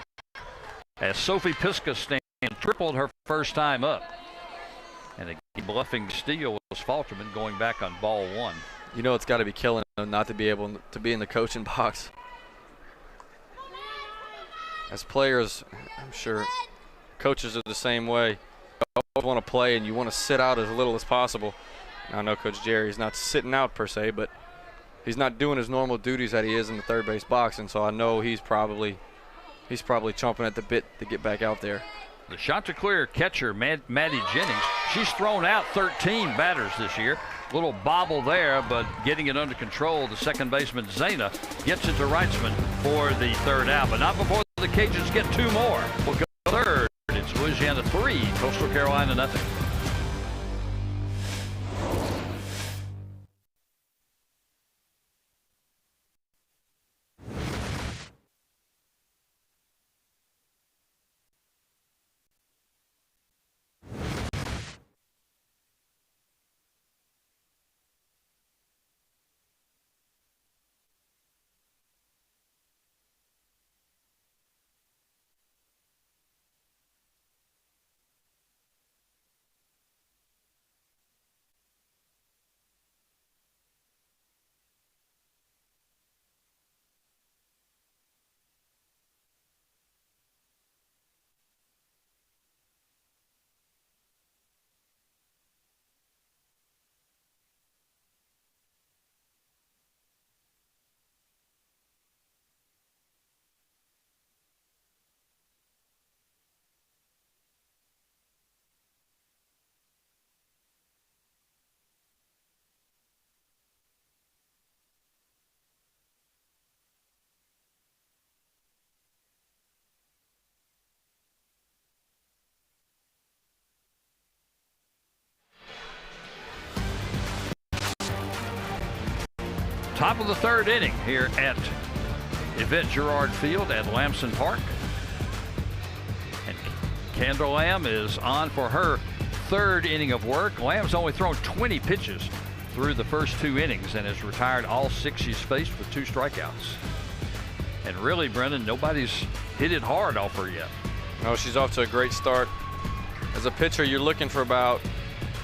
As Sophie Piscostan tripled her first time up. And a bluffing steal was Falterman going back on ball 1. You know it's got to be killing them not to be able to be in the coaching box. As players, I'm sure coaches are the same way. You always want to play and you want to sit out as little as possible. Now, I know Coach Jerry's not sitting out per se, but he's not doing his normal duties that he is in the third base box, and so I know he's probably chomping at the bit to get back out there. The Chanticleer catcher, Maddie Jennings, she's thrown out 13 batters this year. Little bobble there, but getting it under control. The second baseman, Zana, gets it to Reitzman for the 3rd out, but not before the Cajuns get 2 more. We'll go 3rd. It's Louisiana 3, Coastal Carolina nothing. Top of the 3rd inning here at Yvette Girard Field at Lamson Park. And Kendra Lamb is on for her third inning of work. Lamb's only thrown 20 pitches through the first 2 innings and has retired all 6 she's faced with 2 strikeouts. And really, Brendan, nobody's hit it hard off her yet. No, she's off to a great start. As a pitcher, you're looking for about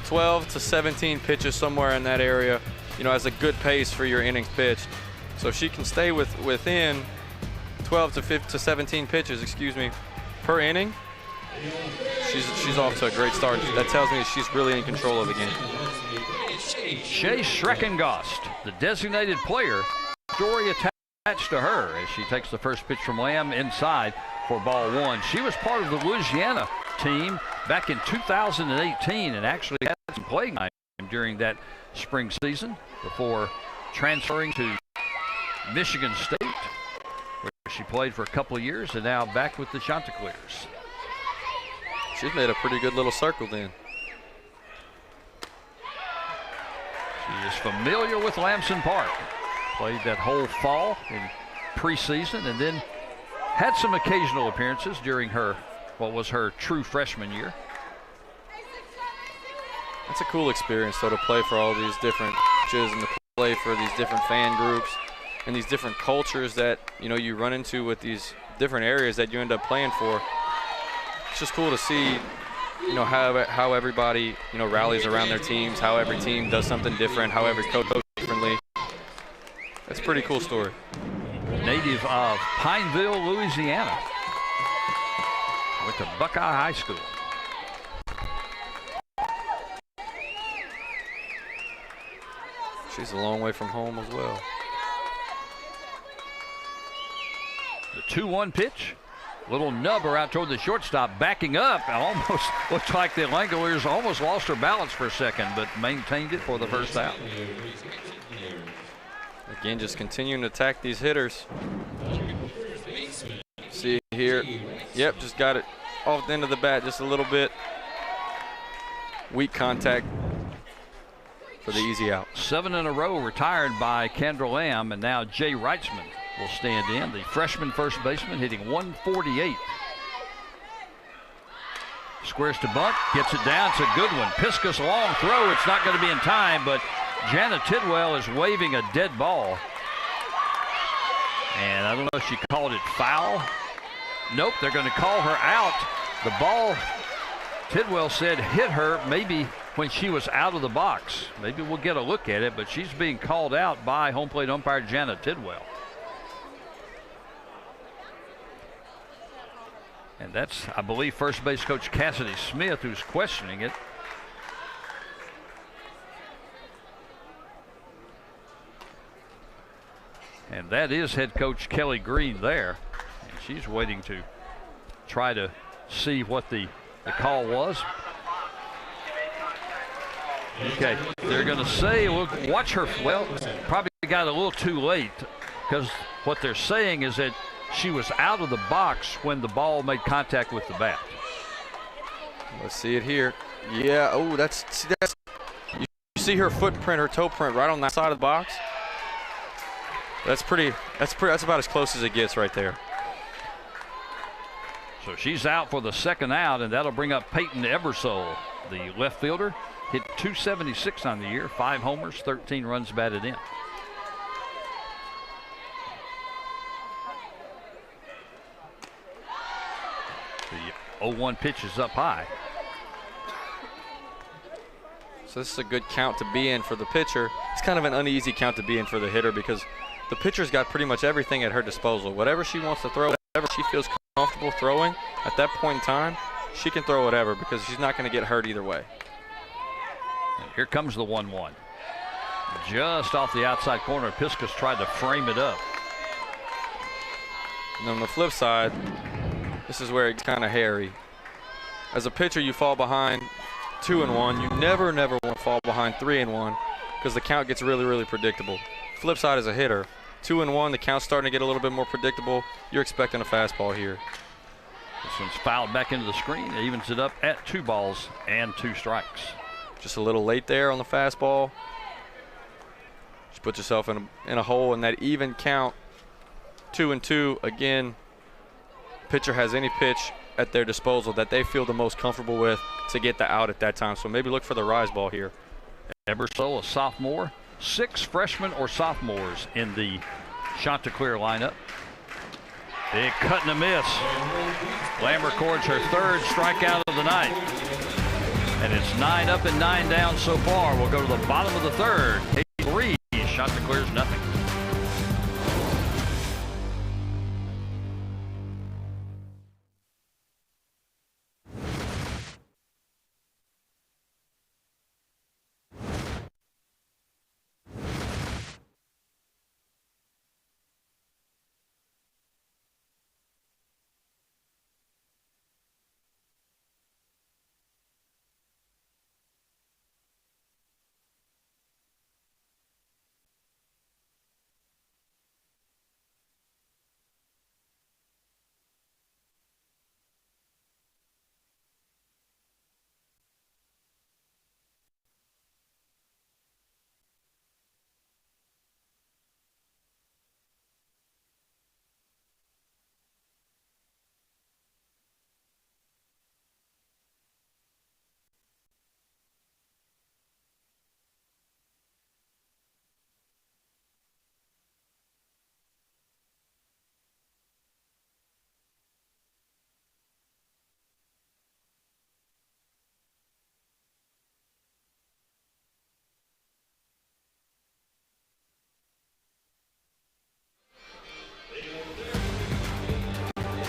12 to 17 pitches somewhere in that area, as a good pace for your innings pitched. So if she can stay within 12 to 17 pitches, per inning, she's off to a great start. That tells me she's really in control of the game. Shay Schreckengost, the designated player, story attached to her as she takes the first pitch from Lamb inside for ball 1. She was part of the Louisiana team back in 2018 and actually had some playing time during that spring season before transferring to Michigan State, where she played for a couple of years, and now back with the Chanticleers. She's made a pretty good little circle then. She is familiar with Lamson Park. Played that whole fall in preseason and then had some occasional appearances during what was her true freshman year. It's a cool experience, though, to play for all these different coaches and to play for these different fan groups and these different cultures that, you run into with these different areas that you end up playing for. It's just cool to see, how everybody, rallies around their teams, how every team does something different, how every coach goes differently. That's a pretty cool story. Native of Pineville, Louisiana. Went to Buckeye High School. She's a long way from home as well. The 2-1 pitch. Little nubber out toward the shortstop, backing up. Almost looked like the Langoliers almost lost her balance for a second, but maintained it for the first out. Again, just continuing to attack these hitters. See here. Yep, just got it off the end of the bat just a little bit. Weak contact for the easy out. 7 in a row retired by Kendra Lamb, and now Jay Reitzman will stand in. The freshman first baseman hitting 148. Squares to bunt, gets it down. It's a good one. Piskus long throw. It's not going to be in time, but Jana Tidwell is waving a dead ball. And I don't know if she called it foul. Nope, they're going to call her out. The ball, Tidwell said, hit her maybe when she was out of the box. Maybe we'll get a look at it, but she's being called out by home plate umpire Jana Tidwell. And that's, I believe, first base coach Cassidy Smith who's questioning it. And that is head coach Kelly Green there. And she's waiting to try to see what the call was. Okay, they're going to say, look, watch her. Well, probably got a little too late, because what they're saying is that she was out of the box when the ball made contact with the bat. Let's see it here. Yeah, oh, that's you see her footprint, her toe print right on that side of the box. That's about as close as it gets right there. So she's out for the second out, and that'll bring up Peyton Ebersole, the left fielder. Hit .276 on the year, 5 homers, 13 runs batted in. The 0-1 pitch is up high. So this is a good count to be in for the pitcher. It's kind of an uneasy count to be in for the hitter because the pitcher's got pretty much everything at her disposal. Whatever she wants to throw, whatever she feels comfortable throwing at that point in time, she can throw whatever because she's not going to get hurt either way. And here comes the 1-1. Just off the outside corner, Piskus tried to frame it up. And on the flip side, this is where it's kind of hairy. As a pitcher, you fall behind 2-1. You never want to fall behind 3-1 because the count gets really, really predictable. Flip side as a hitter, 2-1, the count's starting to get a little bit more predictable. You're expecting a fastball here. This one's fouled back into the screen. It evens it up at 2 balls and 2 strikes. Just a little late there on the fastball. Just put yourself in a hole in that even count. 2-2 again. Pitcher has any pitch at their disposal that they feel the most comfortable with to get the out at that time. So maybe look for the rise ball here. Ebersole, a sophomore. 6 freshmen or sophomores in the Chanticleer lineup. Big cut and a miss. Lamb records her 3rd strikeout of the night. And it's 9 up and 9 down so far. We'll go to the bottom of the 3rd. 8-3. Chanticleer's nothing.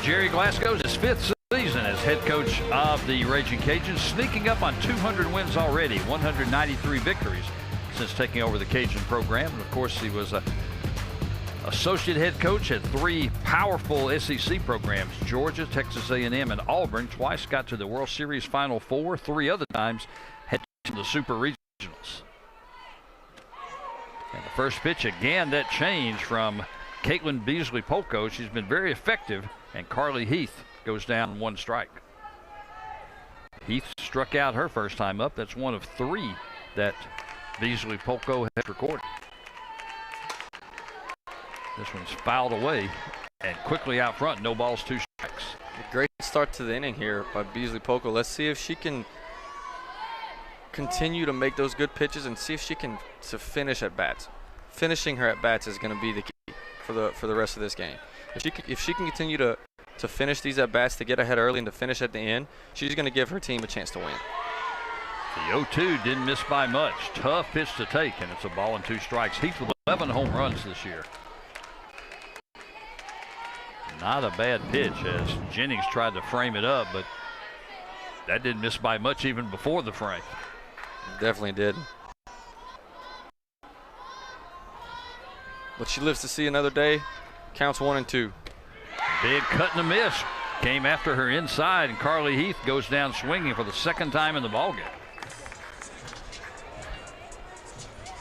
Jerry Glasgow's his 5th season as head coach of the Raging Cajuns, sneaking up on 200 wins already, 193 victories since taking over the Cajun program. And of course, he was a associate head coach at 3 powerful SEC programs, Georgia, Texas A&M, and Auburn. Twice got to the World Series Final Four. 3 other times had to the Super Regionals. And the first pitch, again, that change from Caitlin Beasley-Polko. She's been very effective. And Carly Heath goes down 1 strike. Heath struck out her first time up. That's 1 of 3 that Beasley-Polko has recorded. This one's fouled away and quickly out front. No balls, 2 strikes. A great start to the inning here by Beasley-Polko. Let's see if she can continue to make those good pitches and see if she can to finish at bats. Finishing her at bats is going to be the key for the rest of this game. If she can continue to finish these at bats, to get ahead early and to finish at the end, she's going to give her team a chance to win. The 0-2 didn't miss by much. Tough pitch to take, and it's a ball and 2 strikes. Heath with 11 home runs this year. Not a bad pitch as Jennings tried to frame it up, but that didn't miss by much even before the frame. Definitely did. But she lives to see another day. Counts 1 and 2. Big cut and a miss. Came after her inside, and Carly Heath goes down swinging for the 2nd time in the ballgame.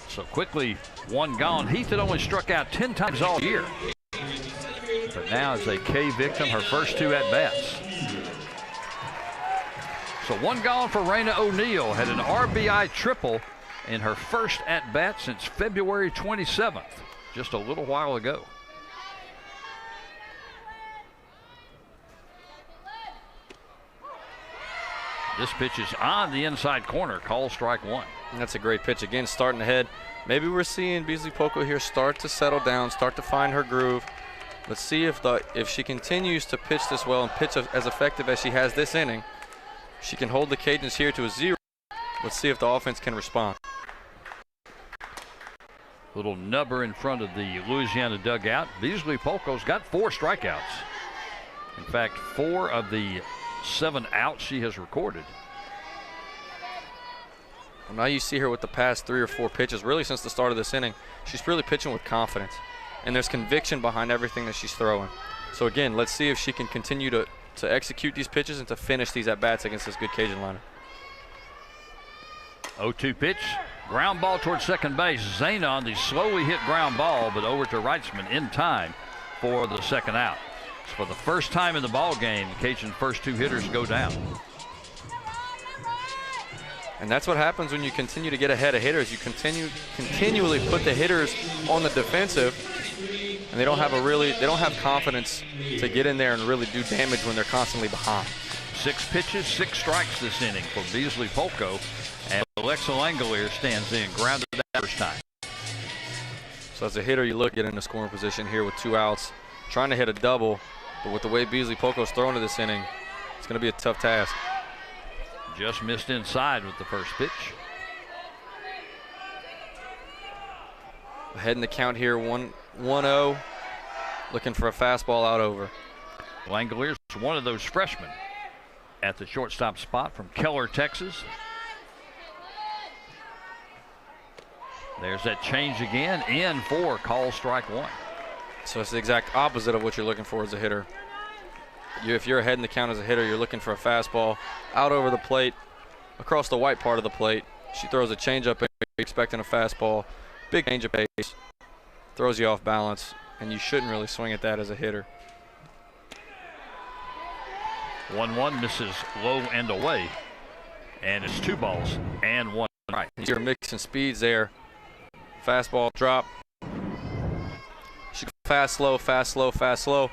So quickly, 1 gone. Heath had only struck out 10 times all year. But now is a K victim, her first 2 at-bats. So 1 gone for Raina O'Neal. Had an RBI triple in her first at-bat since February 27th, just a little while ago. This pitch is on the inside corner, call strike 1. And that's a great pitch. Again, starting ahead. Maybe we're seeing Beasley-Polko here start to settle down, start to find her groove. Let's see if she continues to pitch this well and pitch as effective as she has this inning. She can hold the Cajuns here to a 0. Let's see if the offense can respond. Little nubber in front of the Louisiana dugout. Beasley-Polko's got 4 strikeouts. In fact, 4 of the 7 outs she has recorded. Well, now you see her with the past 3 or 4 pitches, really since the start of this inning. She's really pitching with confidence, and there's conviction behind everything that she's throwing. So again, let's see if she can continue to execute these pitches and to finish these at-bats against this good Cajun lineup. 0-2 pitch, ground ball towards second base. Zana on the slowly hit ground ball, but over to Reitzman in time for the 2nd out. So for the first time in the ball game, the Cajun first 2 hitters go down. And that's what happens when you continue to get ahead of hitters. You continually put the hitters on the defensive, and they don't have confidence to get in there and really do damage when they're constantly behind. 6 pitches, 6 strikes this inning for Beasley Polko, and Alexa Langolier stands in, grounded that first time. So as a hitter, you look at in a scoring position here with 2 outs, trying to hit a double, but with the way Beasley Polko's throwing to this inning, it's going to be a tough task. Just missed inside with the first pitch. Ahead in the count here, 1-0, looking for a fastball out over. Langolier's one of those freshmen at the shortstop spot from Keller, Texas. There's that change again, in for call strike 1. So it's the exact opposite of what you're looking for as a hitter. If you're ahead in the count as a hitter, you're looking for a fastball out over the plate, across the white part of the plate. She throws a changeup, expecting a fastball, big change of pace, throws you off balance, and you shouldn't really swing at that as a hitter. 1-1 misses low and away, and it's 2 balls and 1 strike. You're mixing speeds there. Fastball, drop. She fast, slow, fast, slow, fast, slow.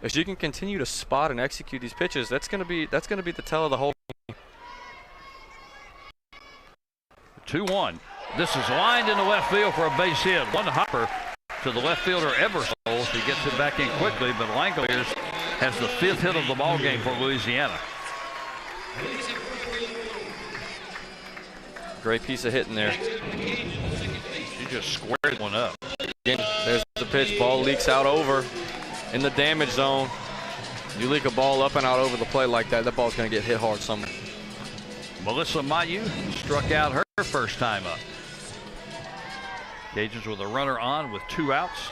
If she can continue to spot and execute these pitches, that's gonna be the tell of the whole game. 2-1. This is lined into left field for a base hit. One hopper to the left fielder Eversole. She gets it back in quickly, but Langoliers has the 5th hit of the ball game for Louisiana. Great piece of hitting there. She just squared one up. Again, there's the pitch. Ball leaks out over in the damage zone. You leak a ball up and out over the plate like that, that ball's going to get hit hard somewhere. Melissa Mayu struck out her first time up. Cajuns with a runner on with 2 outs.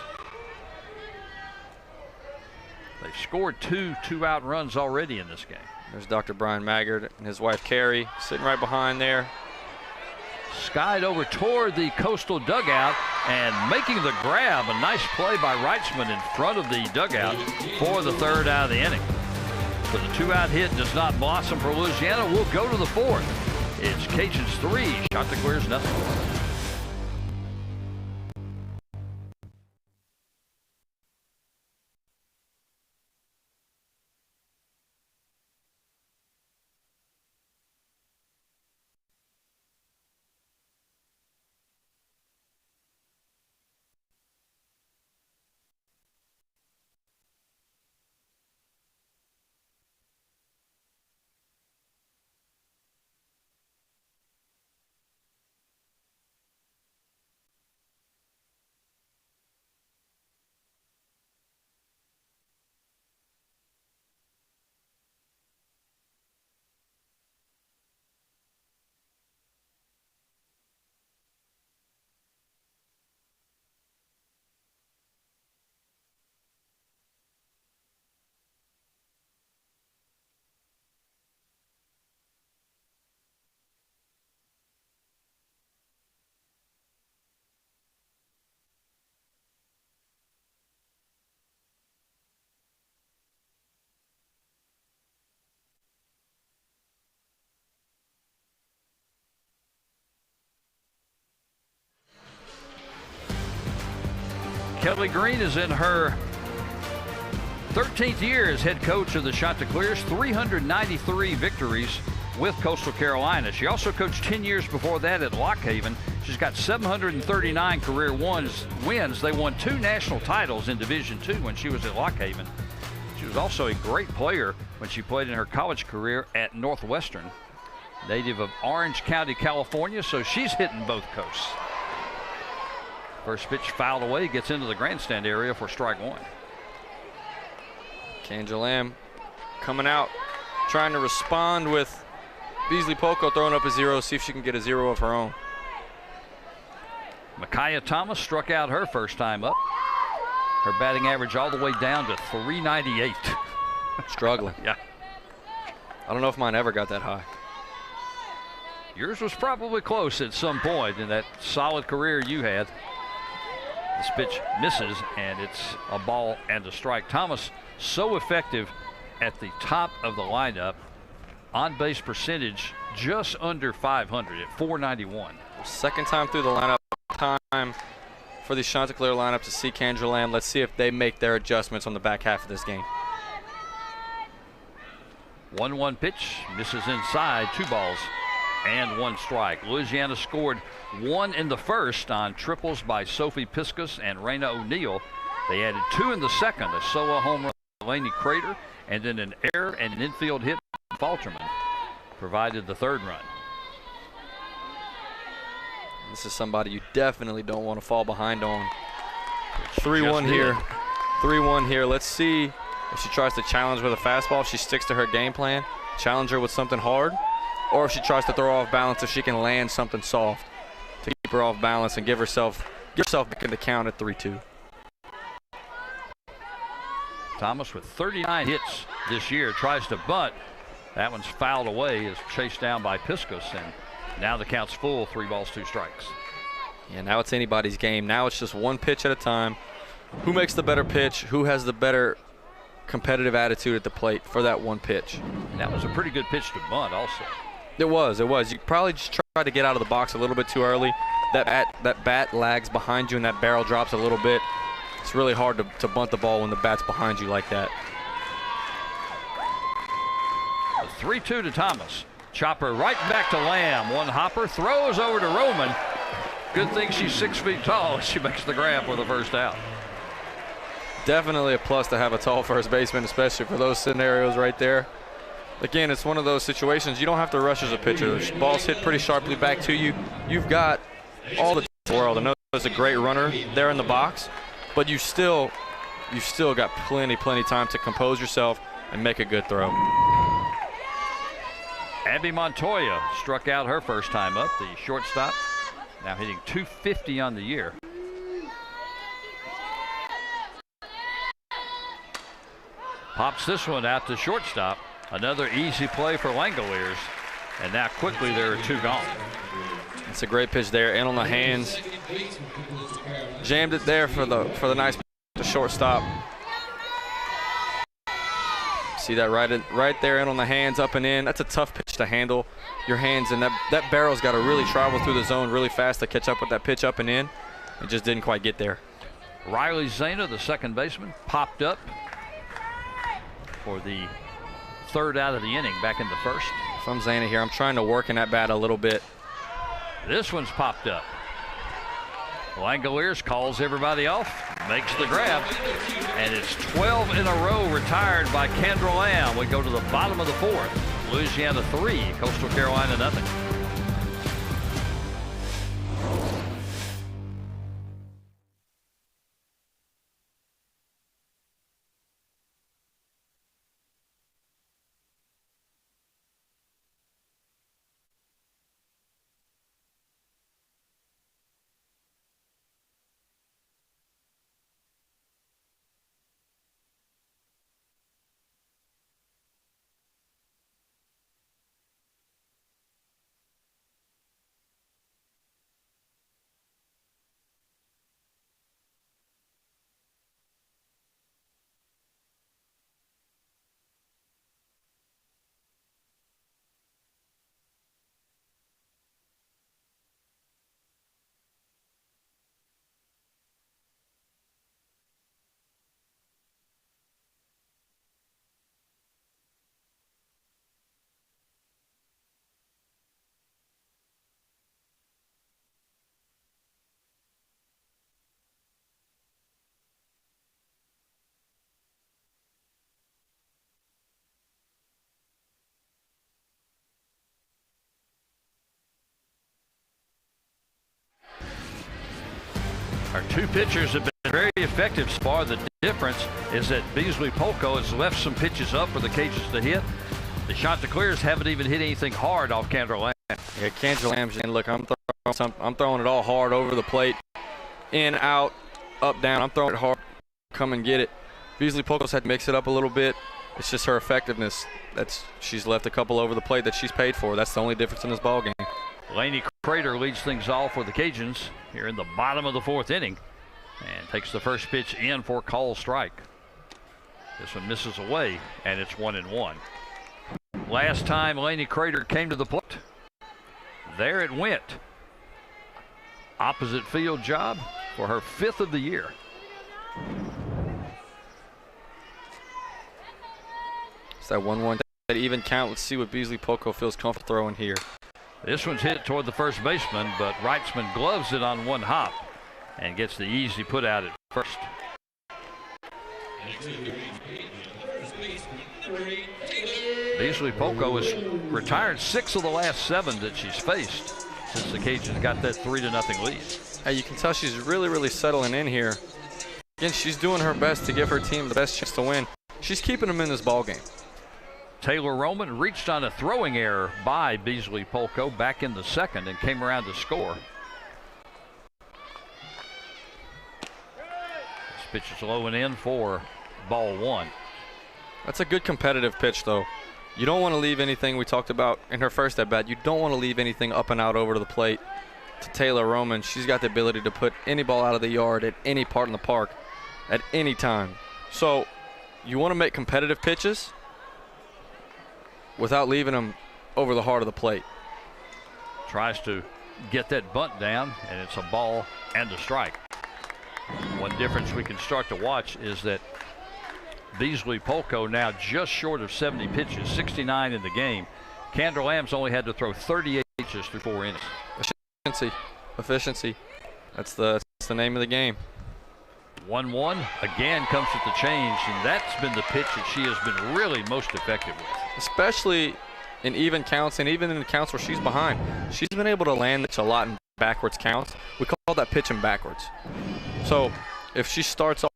They've scored 2 2-out runs already in this game. There's Dr. Brian Maggard and his wife Carrie sitting right behind there. Skied over toward the Coastal dugout and making the grab. A nice play by Reitzman in front of the dugout for the 3rd out of the inning. But the 2-out hit does not blossom for Louisiana. We'll go to the 4th. It's Cajuns 3, Chanticleers nothing. Kelly Green is in her 13th year as head coach of the Chanticleers, 393 victories with Coastal Carolina. She also coached 10 years before that at Lock Haven. She's got 739 career wins. They won 2 national titles in Division II when she was at Lock Haven. She was also a great player when she played in her college career at Northwestern. Native of Orange County, California, so she's hitting both coasts. First pitch fouled away, gets into the grandstand area for strike 1. Kanja Lamb coming out, trying to respond with Beasley Polko throwing up a 0, see if she can get a 0 of her own. Micaiah Thomas struck out her first time up. Her batting average all the way down to 398. Struggling. Yeah. I don't know if mine ever got that high. Yours was probably close at some point in that solid career you had. This pitch misses, and it's a ball and a strike. Thomas so effective at the top of the lineup. On-base percentage just under 500 at 491. Second time through the lineup. Time for the Chanticleer lineup to see Kendra Lamb. Let's see if they make their adjustments on the back half of this game. 1-1 pitch, misses inside, 2 balls and 1 strike. Louisiana scored 1 in the first on triples by Sophie Piskus and Raina O'Neill. They added 2 in the second, a Soa home run by Lainey Crater, and then an error and an infield hit by Falterman provided the 3rd run. This is somebody you definitely don't want to fall behind on. 3-1 here. 3-1 here. Let's see if she tries to challenge with a fastball, if she sticks to her game plan, challenge her with something hard, or if she tries to throw off balance, if she can land something soft to keep her off balance and give herself back in the count at 3-2. Thomas with 39 hits this year tries to bunt. That one's fouled away, is chased down by Piskus, and now the count's full, 3 balls, 2 strikes. Yeah, now it's anybody's game. Now it's just one pitch at a time. Who makes the better pitch? Who has the better competitive attitude at the plate for that one pitch? And that was a pretty good pitch to bunt also. It was. You probably just tried to get out of the box a little bit too early. That bat lags behind you and that barrel drops a little bit. It's really hard to bunt the ball when the bat's behind you like that. The 3-2 to Thomas. Chopper right back to Lamb. One hopper, throws over to Roman. Good thing she's 6 feet tall. She makes the grab for the first out. Definitely a plus to have a tall first baseman, especially for those scenarios right there. Again, it's one of those situations you don't have to rush as a pitcher. The ball's hit pretty sharply back to you. You've got all the time in the world. I know there's a great runner there in the box, but you've still got plenty time to compose yourself and make a good throw. Abby Montoya struck out her first time up, the shortstop, now hitting .250 on the year. Pops this one out to shortstop. Another easy play for Langoliers, and now quickly there are 2 gone. It's a great pitch there, in on the hands. Jammed it there for the nice shortstop. See that right there, in on the hands, up and in. That's a tough pitch to handle. Your hands, and that barrel's got to really travel through the zone really fast to catch up with that pitch up and in. It just didn't quite get there. Riley Zana, the second baseman, popped up for the 3rd out of the inning, back in the first. If I'm Zana here, I'm trying to work in that bat a little bit. This one's popped up. Langoliers calls everybody off, makes the grab, and it's 12 in a row retired by Kendra Lamb. We go to the bottom of the 4th. Louisiana 3, Coastal Carolina nothing. Our 2 pitchers have been very effective so far. The difference is that Beasley Polko has left some pitches up for the Cajuns to hit. The Chanticleers haven't even hit anything hard off Kendra Lamb. Yeah, Kendra Lamb's in. Look, I'm throwing it all hard over the plate. In, out, up, down. I'm throwing it hard. Come and get it. Beasley Polko's had to mix it up a little bit. It's just her effectiveness. She's left a couple over the plate that she's paid for. That's the only difference in this ball game. Lainey Crater leads things off for the Cajuns here in the bottom of the 4th inning, and takes the first pitch in for call strike. This one misses away, and it's 1-1. Last time Laney Crater came to the plate, there it went. Opposite field job for her 5th of the year. It's that 1-1, that even count. Let's see what Beasley Poco feels comfortable throwing here. This one's hit toward the first baseman, but Reitzman gloves it on one hop and gets the easy put out at first. Beasley Poco has retired 6 of the last 7 that she's faced since the Cajuns got that 3-0 lead. Hey, you can tell she's really settling in here. Again, she's doing her best to give her team the best chance to win. She's keeping them in this ball game. Taylor Roman reached on a throwing error by Beasley Poco back in the second and came around to score. This pitch is low and in for ball 1. That's a good competitive pitch, though. You don't want to leave anything we talked about in her first at bat. You don't want to leave anything up and out over to the plate to Taylor Roman. She's got the ability to put any ball out of the yard at any part in the park at any time. So you want to make competitive pitches without leaving them over the heart of the plate. Tries to get that bunt down, and it's a ball and a strike. One difference we can start to watch is that Beasley Poco now just short of 70 pitches, 69 in the game. Kendra Lambs only had to throw 38 pitches through 4 innings. Efficiency. That's the name of the game. 1-1 again comes with the change, and that's been the pitch that she has been really most effective with. Especially in even counts and even in the counts where she's behind. She's been able to land it a lot in backwards counts. We call that pitching backwards. So if she starts off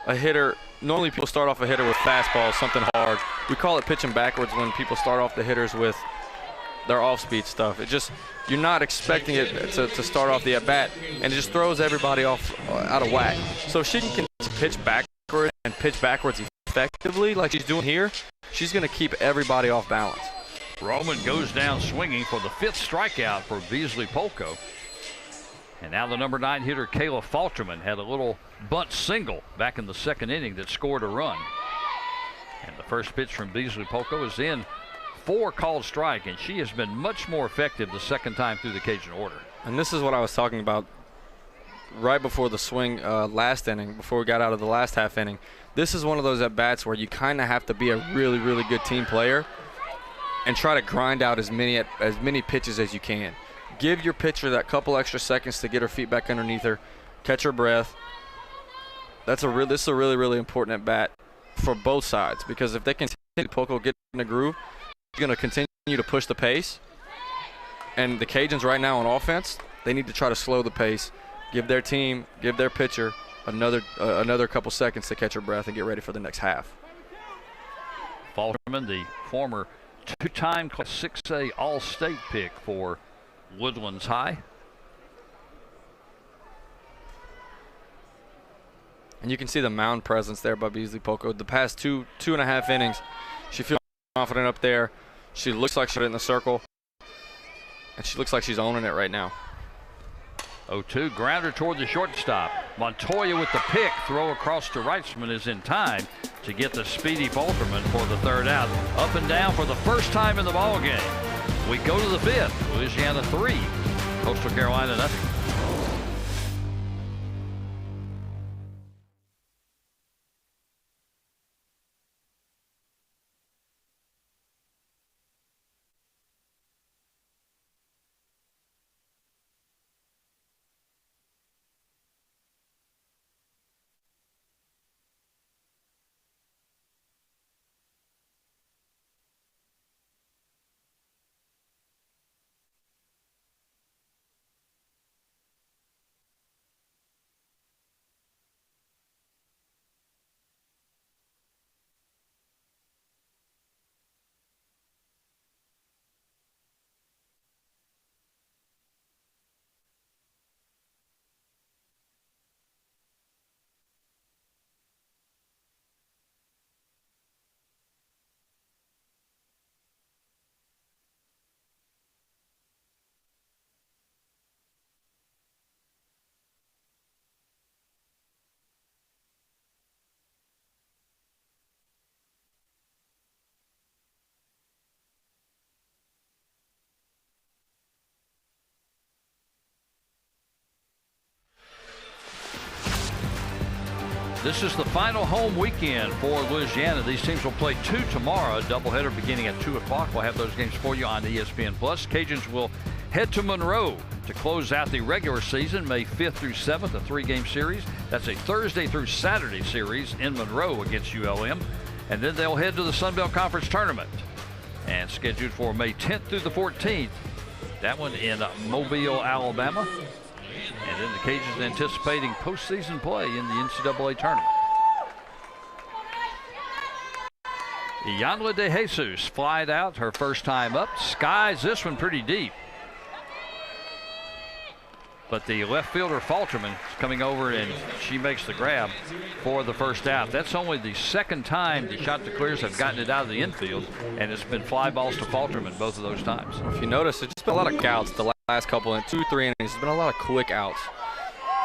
a hitter, normally people start off a hitter with fastballs, something hard. We call it pitching backwards when people start off the hitters with their off-speed stuff. It just, you're not expecting it to start off the at-bat, and it just throws everybody off out of whack. So if she can pitch backwards and pitch backwards effectively like she's doing here, she's going to keep everybody off balance. Roman goes down swinging for the 5th strikeout for Beasley Poco. And now the number 9 hitter, Kayla Falterman, had a little bunt single back in the 2nd inning that scored a run. And the first pitch from Beasley Poco is in for called strike, and she has been much more effective the second time through the Cajun order. And this is what I was talking about right before the swing last inning, before we got out of the last half inning. This is one of those at-bats where you kind of have to be a really good team player and try to grind out as many pitches as you can. Give your pitcher that couple extra seconds to get her feet back underneath her, catch her breath. This is a really important at-bat for both sides, because if they continue Poco get in a groove, he's going to continue to push the pace. And the Cajuns right now on offense, they need to try to slow the pace, give their team, give their pitcher another couple seconds to catch her breath and get ready for the next half. Falterman, the former 2-time Class 6A All-State pick for Woodlands High. And you can see the mound presence there by Beasley Poco. The past two and a half innings, she feels confident up there. She looks like she's in the circle, and she looks like she's owning it right now. 0-2, grounder toward the shortstop. Montoya with the pick, throw across to Reitzman is in time to get the speedy Falterman for the 3rd out. Up and down for the first time in the ball game. We go to the 5th. Louisiana 3, Coastal Carolina 0. This is the final home weekend for Louisiana. These teams will play 2 tomorrow, a doubleheader beginning at 2 o'clock. We'll have those games for you on ESPN+. Cajuns will head to Monroe to close out the regular season, May 5th through 7th, a 3-game series. That's a Thursday through Saturday series in Monroe against ULM. And then they'll head to the Sun Belt Conference Tournament, and scheduled for May 10th through the 14th. That one in Mobile, Alabama. And then the Cajuns anticipating postseason play in the NCAA tournament. Iyanla De Jesus flied out her first time up. Skies this one pretty deep. But the left fielder Falterman is coming over, and she makes the grab for the first out. That's only the second time the Chanticleers have gotten it out of the infield, and it's been fly balls to Falterman both of those times. If you notice, it's just been a lot of outs the last couple, in 2-3 innings. There's been a lot of quick outs.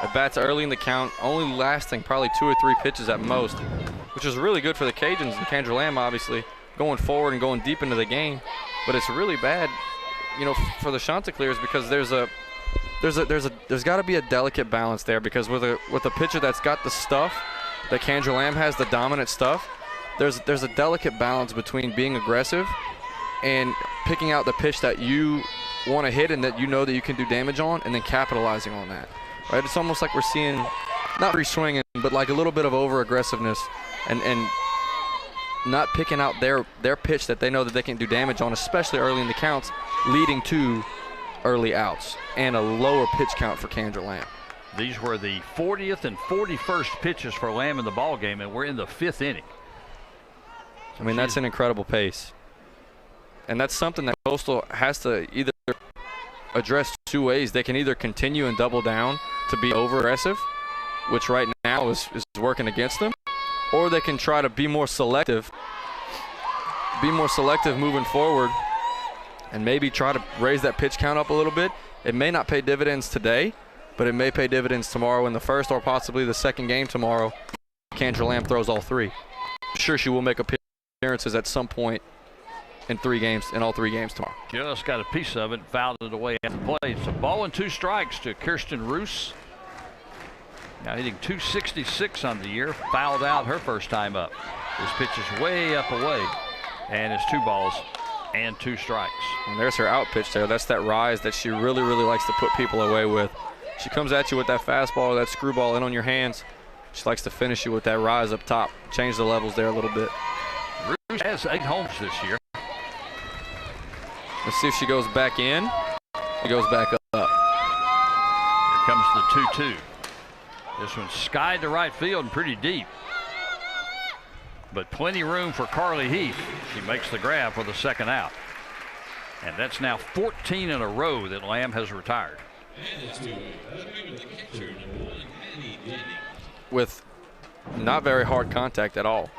At bats early in the count, only lasting probably 2 or 3 pitches at most, which is really good for the Cajuns and Kendra Lamb, obviously, going forward and going deep into the game. But it's really bad, you know, for the Chanticleers, because there's got to be a delicate balance there, because with a pitcher that's got the stuff that Kendra Lamb has, the dominant stuff, there's a delicate balance between being aggressive and picking out the pitch that you want to hit and that you know that you can do damage on, and then capitalizing on that. Right? It's almost like we're seeing, not free swinging, but like a little bit of over aggressiveness and not picking out their pitch that they know that they can do damage on, especially early in the counts, leading to early outs and a lower pitch count for Kendra Lamb. These were the 40th and 41st pitches for Lamb in the ball game, and we're in the 5th inning. I mean, that's an incredible pace. And that's something that Coastal has to either address 2 ways. They can either continue and double down to be over aggressive, which right now is working against them, or they can try to be more selective moving forward, and maybe try to raise that pitch count up a little bit. It may not pay dividends today, but it may pay dividends tomorrow in the first or possibly the second game tomorrow. Kendra Lamb throws all 3. I'm sure she will make appearances at some point in all 3 games tomorrow. Just got a piece of it, fouled it away at the plate. So ball and 2 strikes to Kirsten Roos. Now hitting .266 on the year, fouled out her first time up. This pitch is way up away, and it's 2 balls and 2 strikes. And there's her out pitch there. That's that rise that she really, really likes to put people away with. She comes at you with that fastball or that screwball in on your hands. She likes to finish you with that rise up top. Change the levels there a little bit. Roos has 8 homers this year. Let's see if she goes back in. She goes back up. Here comes the 2-2. This one's skied to right field and pretty deep, but plenty room for Carly Heath. She makes the grab for the second out. And that's now 14 in a row that Lamb has retired. With not very hard contact at all.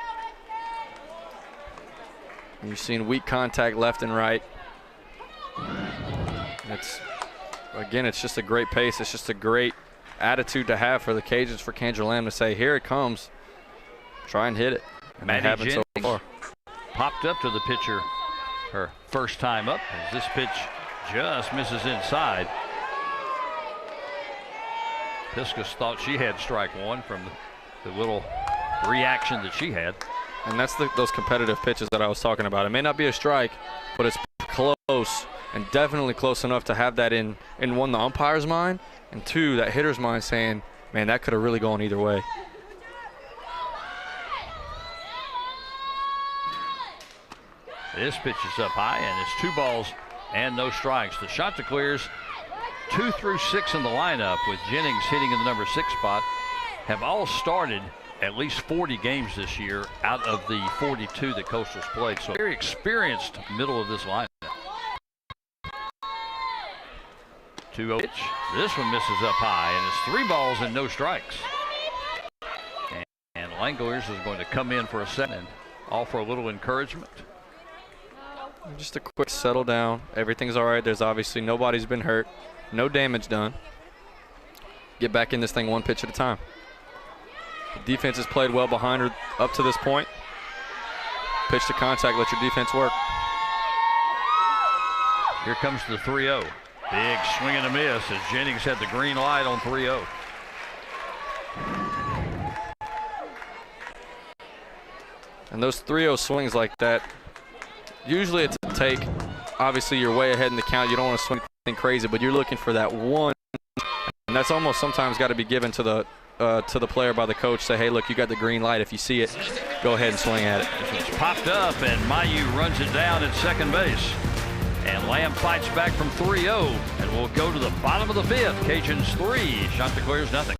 You've seen weak contact left and right. It's just a great pace. It's just a great attitude to have for the Cajuns, for Kendra Lamb to say, here it comes. Try and hit it. And Maddie that happened so far. Popped up to the pitcher her first time up, as this pitch just misses inside. Piskus thought she had strike 1 from the little reaction that she had. And that's those competitive pitches that I was talking about. It may not be a strike, but it's close, and definitely close enough to have that in 1, the umpire's mind, and 2, that hitter's mind, saying, man, that could have really gone either way. This pitch is up high, and it's 2 balls and no strikes. The Chanticleers, 2 through 6 in the lineup, with Jennings hitting in the number 6 spot, have all started at least 40 games this year out of the 42 that Coastal's played. So very experienced middle of this lineup. 2-0 pitch. This one misses up high, and it's 3 balls and no strikes. And Langoliers is going to come in for a second and offer a little encouragement. Just a quick settle down. Everything's all right. There's obviously nobody's been hurt. No damage done. Get back in this thing 1 pitch at a time. The defense has played well behind her up to this point. Pitch to contact, let your defense work. Here comes the 3-0. Big swing and a miss as Jennings had the green light on 3-0. And those 3-0 swings like that, usually it's a take. Obviously, you're way ahead in the count. You don't want to swing anything crazy, but you're looking for that one. And that's almost sometimes got to be given to the player by the coach. Say, hey, look, you got the green light. If you see it, go ahead and swing at it. It's popped up, and Mayu runs it down at second base. And Lamb fights back from 3-0, and we'll go to the bottom of the fifth. Cajuns 3, Chanticleers nothing.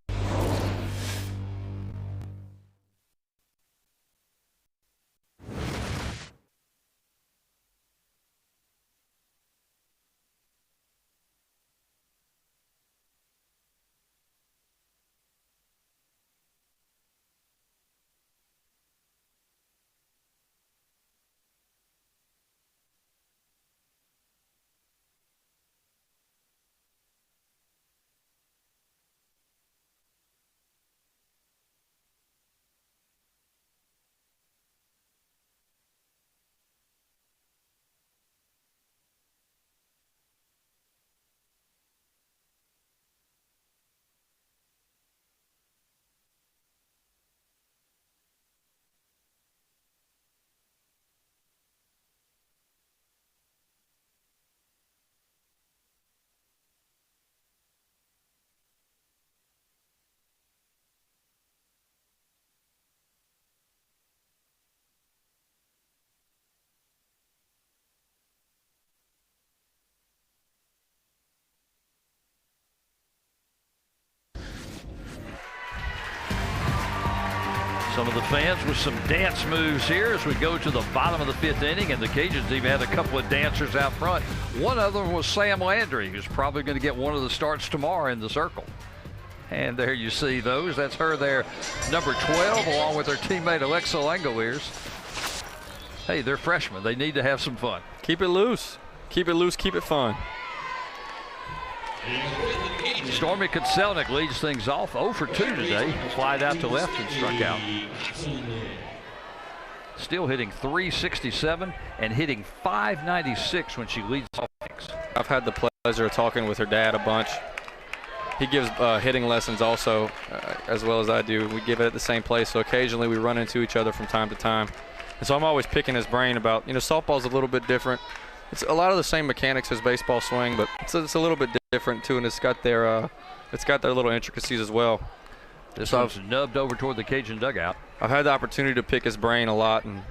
Some of the fans with some dance moves here as we go to the bottom of the fifth inning, and the Cajuns even had a couple of dancers out front. One of them was Sam Landry, who's probably going to get one of the starts tomorrow in the circle. And there you see those. That's her there, number 12, along with her teammate Alexa Langoliers. Hey, they're freshmen. They need to have some fun. Keep it loose. Keep it loose, keep it fun. Stormy Kotselnik leads things off 0 for 2 today. Flied out to left and struck out. Still hitting .367 and hitting .596 when she leads off. I've had the pleasure of talking with her dad a bunch. He gives hitting lessons also, as well as I do. We give it at the same place, so occasionally we run into each other from time to time. And so I'm always picking his brain about, softball's a little bit different. It's a lot of the same mechanics as baseball swing, but it's a little bit different too, and it's got their little intricacies as well. This one's nubbed over toward the Cajun dugout. I've had the opportunity to pick his brain a lot, and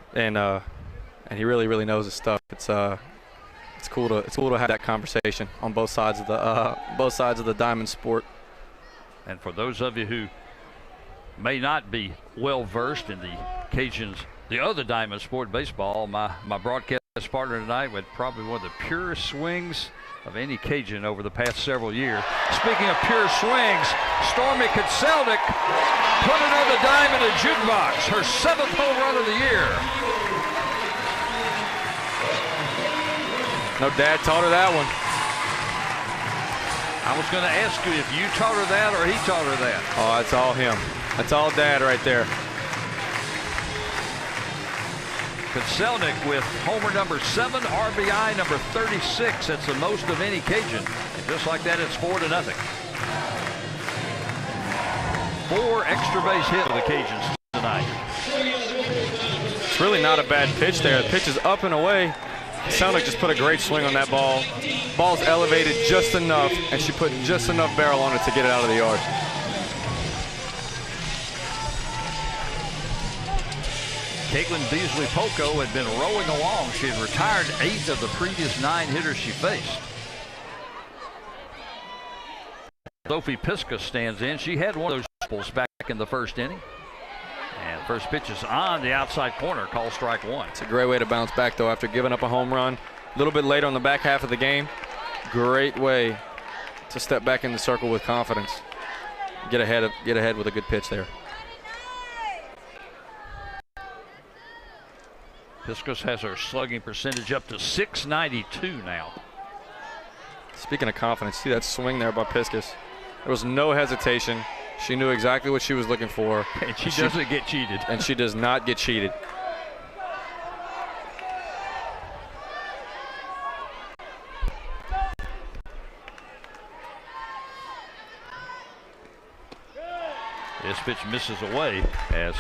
he really knows his stuff. It's cool to have that conversation on both sides of the diamond sport. And for those of you who may not be well versed in the Cajuns, the other diamond sport, baseball, my broadcast partner tonight with probably one of the purest swings of any Cajun over the past several years. Speaking of pure swings, Stormy Kotselnik put another dime in the jukebox, her 7th home run of the year. No, Dad taught her that one. I was going to ask you if you taught her that or he taught her that. Oh, that's all him. That's all Dad right there. Kotselnik with homer number 7, RBI number 36. That's the most of any Cajun. And just like that, it's 4-0. 4 extra base hit for the Cajuns tonight. It's really not a bad pitch there. The pitch is up and away. Kotselnik just put a great swing on that ball. Ball's elevated just enough, and she put just enough barrel on it to get it out of the yard. Caitlin Beasley-Poco had been rolling along. She had retired 8 of the previous 9 hitters she faced. Sophie Piskus stands in. She had one of those triples back in the first inning. And first pitch is on the outside corner, call strike 1. It's a great way to bounce back, though, after giving up a home run. A little bit later on the back half of the game. Great way to step back in the circle with confidence. Get ahead with a good pitch there. Piskus has her slugging percentage up to .692 now. Speaking of confidence, see that swing there by Piskus. There was no hesitation. She knew exactly what she was looking for. And she doesn't get cheated. And she does not get cheated. This pitch misses away as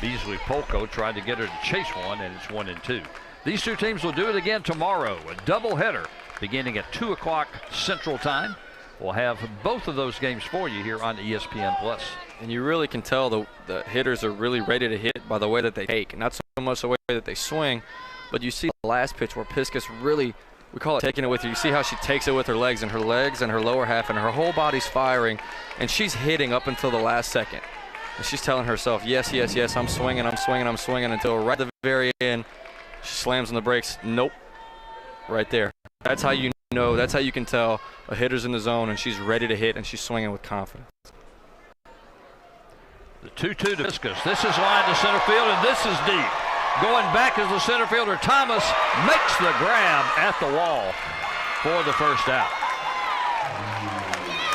Beasley Polko tried to get her to chase one, and it's 1-2. These two teams will do it again tomorrow. A doubleheader beginning at 2 o'clock Central Time. We'll have both of those games for you here on ESPN Plus. And you really can tell the hitters are really ready to hit by the way that they take. Not so much the way that they swing, but you see the last pitch where Piskus really, we call it taking it with her. You see how she takes it with her legs and her lower half, and her whole body's firing, and she's hitting up until the last second. And she's telling herself, yes, yes, yes, I'm swinging until right at the very end, she slams on the brakes. Nope. Right there. That's how you know, that's how you can tell a hitter's in the zone and she's ready to hit and she's swinging with confidence. The 2-2 to Piskus. This is line to center field, and this is deep. Going back is the center fielder. Thomas makes the grab at the wall for the first out.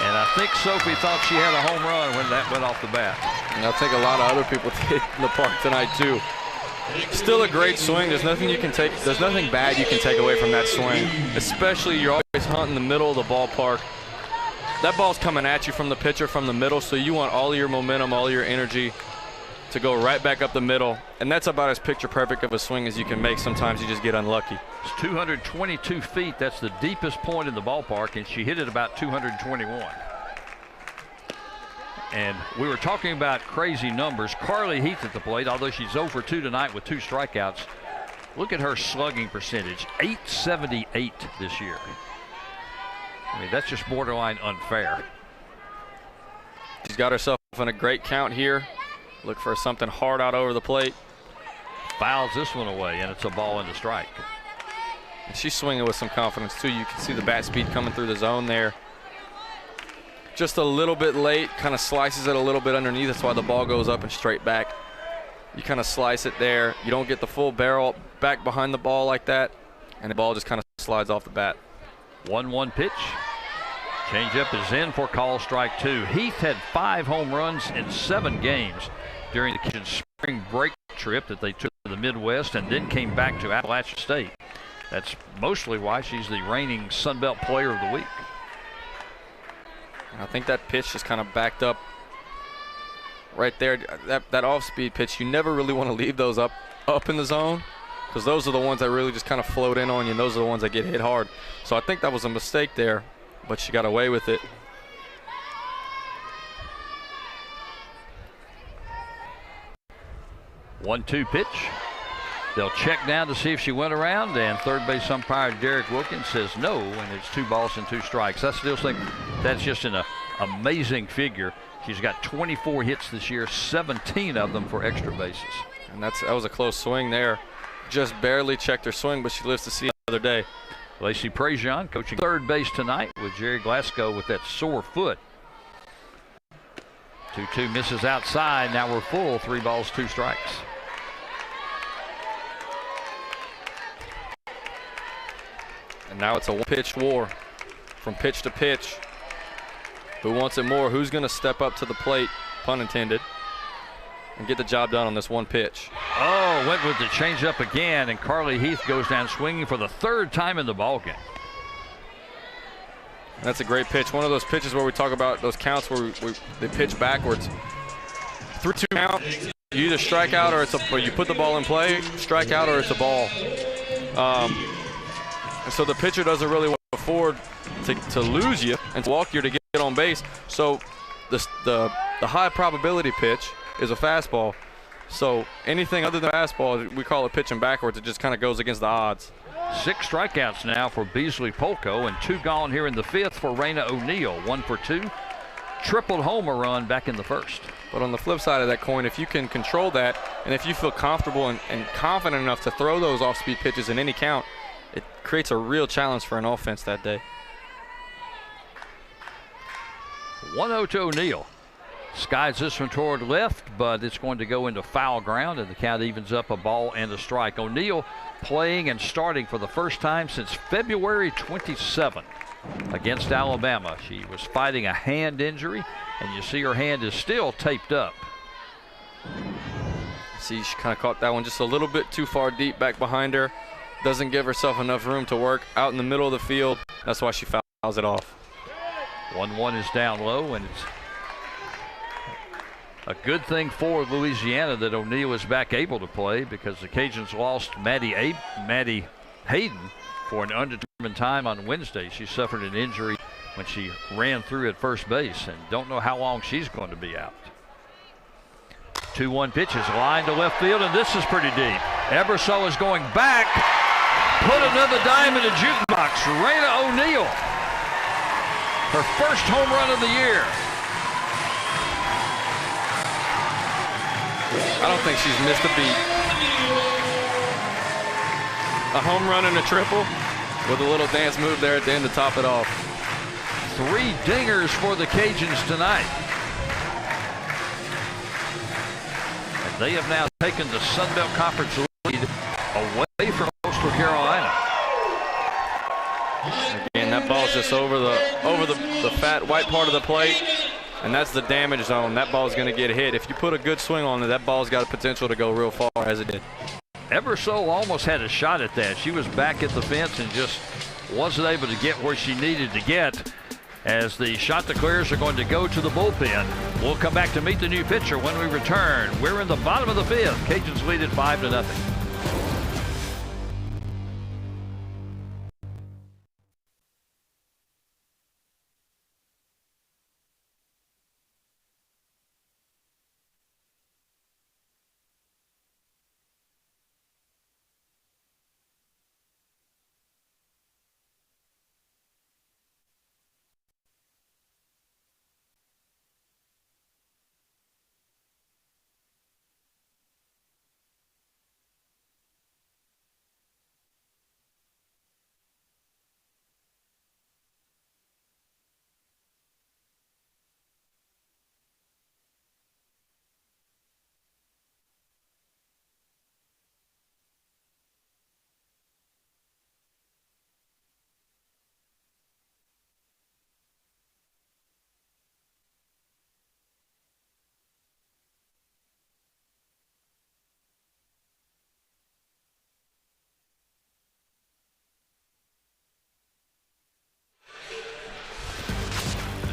And I think Sophie thought she had a home run when that went off the bat. And I think a lot of other people did in the park tonight too. Still a great swing. There's nothing you can take. There's nothing bad you can take away from that swing. Especially you're always hunting the middle of the ballpark. That ball's coming at you from the pitcher from the middle, so you want all of your momentum, all of your energy to go right back up the middle. And that's about as picture perfect of a swing as you can make. Sometimes you just get unlucky. It's 222 feet. That's the deepest point in the ballpark, and she hit it about 221. And we were talking about crazy numbers. Carly Heath at the plate, although she's 0 for 2 tonight with 2 strikeouts. Look at her slugging percentage, .878 this year. I mean, that's just borderline unfair. She's got herself in a great count here. Look for something hard out over the plate. Fouls this one away, and it's a ball and a strike. And she's swinging with some confidence, too. You can see the bat speed coming through the zone there. Just a little bit late, kind of slices it a little bit underneath. That's why the ball goes up and straight back. You kind of slice it there. You don't get the full barrel back behind the ball like that, and the ball just kind of slides off the bat. 1-1 pitch. Changeup is in for call strike 2. Heath had 5 home runs in 7 games during the Kitchen spring break trip that they took to the Midwest and then came back to Appalachian State. That's mostly why she's the reigning Sun Belt Player of the Week. And I think that pitch just kind of backed up right there. That off-speed pitch, you never really want to leave those up in the zone, because those are the ones that really just kind of float in on you, and those are the ones that get hit hard. So I think that was a mistake there, but she got away with it. One-two pitch. They'll check down to see if she went around, and third base umpire Derek Wilkins says no, and it's 2 balls and 2 strikes. I still think that's just an amazing figure. She's got 24 hits this year, 17 of them for extra bases. And that was a close swing there. Just barely checked her swing, but she lives to see another day. Lacey Prejean coaching third base tonight with Jerry Glasgow with that sore foot. 2-2 misses outside. Now we're full, 3 balls, 2 strikes. And now it's a one-pitch war from pitch to pitch. Who wants it more? Who's going to step up to the plate, pun intended, and get the job done on this one pitch? Oh, went with the changeup again, and Carly Heath goes down swinging for the 3rd time in the ballgame. That's a great pitch. One of those pitches where we talk about those counts where they pitch backwards. 3-2 count. You either strike out or you put the ball in play, strike out or it's a ball. And so the pitcher doesn't really afford to lose you and to walk you to get on base. So the high probability pitch is a fastball. So anything other than fastball, we call it pitching backwards. It just kind of goes against the odds. 6 strikeouts now for Beasley Polko, and 2 gone here in the 5th for Raina O'Neal. 1 for 2. Tripled homer run back in the 1st. But on the flip side of that coin, if you can control that, and if you feel comfortable and confident enough to throw those off-speed pitches in any count, it creates a real challenge for an offense that day. 1-0 to O'Neal. Skies this one toward left, but it's going to go into foul ground, and the count evens up, a ball and a strike. O'Neal playing and starting for the first time since February 27 against Alabama. She was fighting a hand injury, and you see her hand is still taped up. See, she kind of caught that one just a little bit too far deep back behind her. Doesn't give herself enough room to work out in the middle of the field. That's why she fouls it off. 1-1 is down low, and it's A good thing for Louisiana that O'Neal is back able to play, because the Cajuns lost Maddie Hayden for an undetermined time on Wednesday. She suffered an injury when she ran through at first base, and don't know how long she's going to be out. 2-1 pitches, line to left field, and this is pretty deep. Ebersol is going back, put another dime in the jukebox. Raina O'Neal, her first home run of the year. I don't think she's missed a beat. A home run and a triple with a little dance move there at the end to top it off. 3 dingers for the Cajuns tonight. And they have now taken the Sun Belt Conference lead away from Coastal Carolina. Again, that ball's just over the fat white part of the plate, and that's the damage zone. That ball's going to get hit. If you put a good swing on it, that ball's got a potential to go real far, as it did. Ebersol almost had a shot at that. She was back at the fence and just wasn't able to get where she needed to get, as the shot declarers are going to go to the bullpen. We'll come back to meet the new pitcher when we return. We're in the bottom of the 5th. Cajuns lead at 5-0.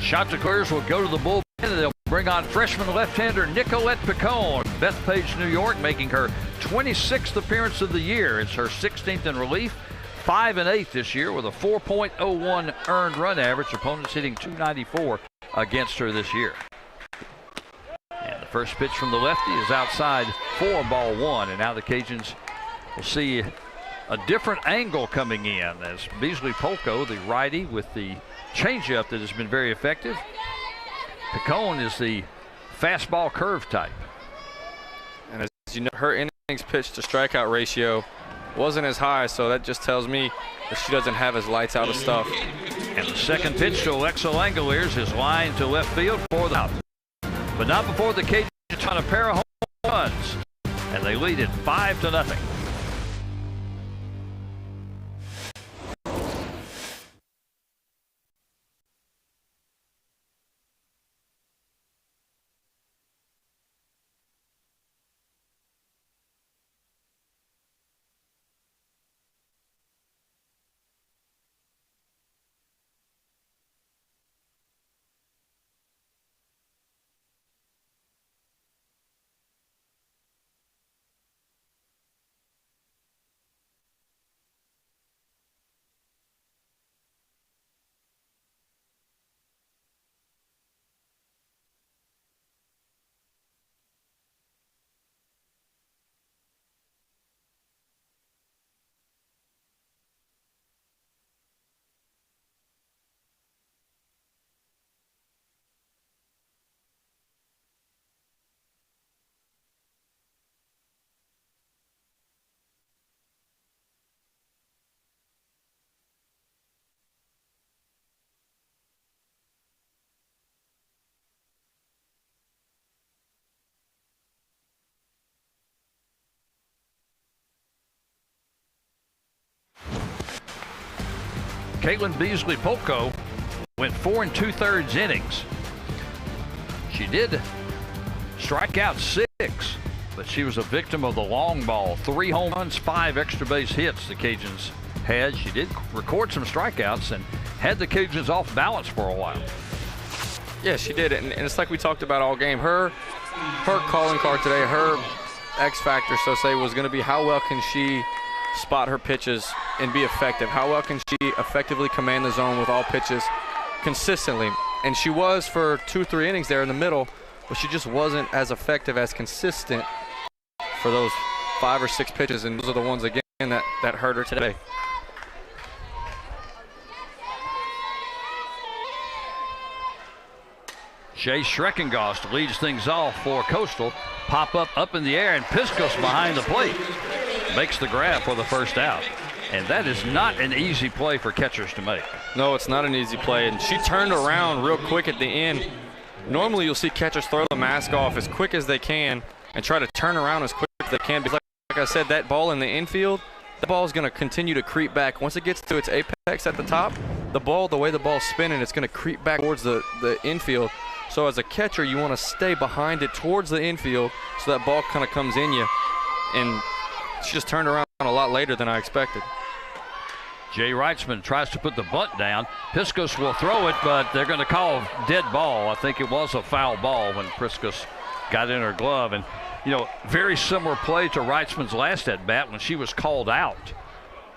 Shot declarers will go to the bullpen, and they'll bring on freshman left-hander Nicolette Picone. Bethpage, New York, making her 26th appearance of the year. It's her 16th in relief, 5-8 this year with a 4.01 earned run average. Opponents hitting .294 against her this year. And the first pitch from the lefty is outside for ball 1, and now the Cajuns will see a different angle coming in as Beasley Polko, the righty with the changeup that has been very effective. Picone is the fastball curve type. And as you know, her innings pitched to strikeout ratio wasn't as high, so that just tells me that she doesn't have as lights out of stuff. And the second pitch to Alexa Langoliers is lined to left field for the out. But not before the Cajuns on a pair of home runs, and they lead it 5-0. Caitlin Beasley Polko went 4 2/3 innings. She did strike out 6, but she was a victim of the long ball. 3 home runs, 5 extra base hits the Cajuns had. She did record some strikeouts and had the Cajuns off balance for a while. Yeah, she did. And it's like we talked about all game. Her her calling card today, her X factor, so say, was going to be how well can she spot her pitches and be effective? How well can she effectively command the zone with all pitches consistently? And she was for 2-3 innings there in the middle, but she just wasn't as effective, as consistent for those 5 or 6 pitches, and those are the ones, again, that hurt her today. Jay Schreckengost leads things off for Coastal. Pop up in the air, and Piscos behind the plate makes the grab for the first out. And that is not an easy play for catchers to make. No, it's not an easy play, and she turned around real quick at the end. Normally you'll see catchers throw the mask off as quick as they can and try to turn around as quick as they can. Because like I said, that ball in the infield, the ball is going to continue to creep back. Once it gets to its apex at the top, the way the ball's spinning, it's going to creep back towards the infield. So as a catcher, you want to stay behind it towards the infield so that ball kind of comes in you. And she just turned around a lot later than I expected. Jay Reitzman tries to put the bunt down. Piscos will throw it, but they're going to call dead ball. I think it was a foul ball when Piscos got in her glove. And, you know, very similar play to Reitzman's last at-bat when she was called out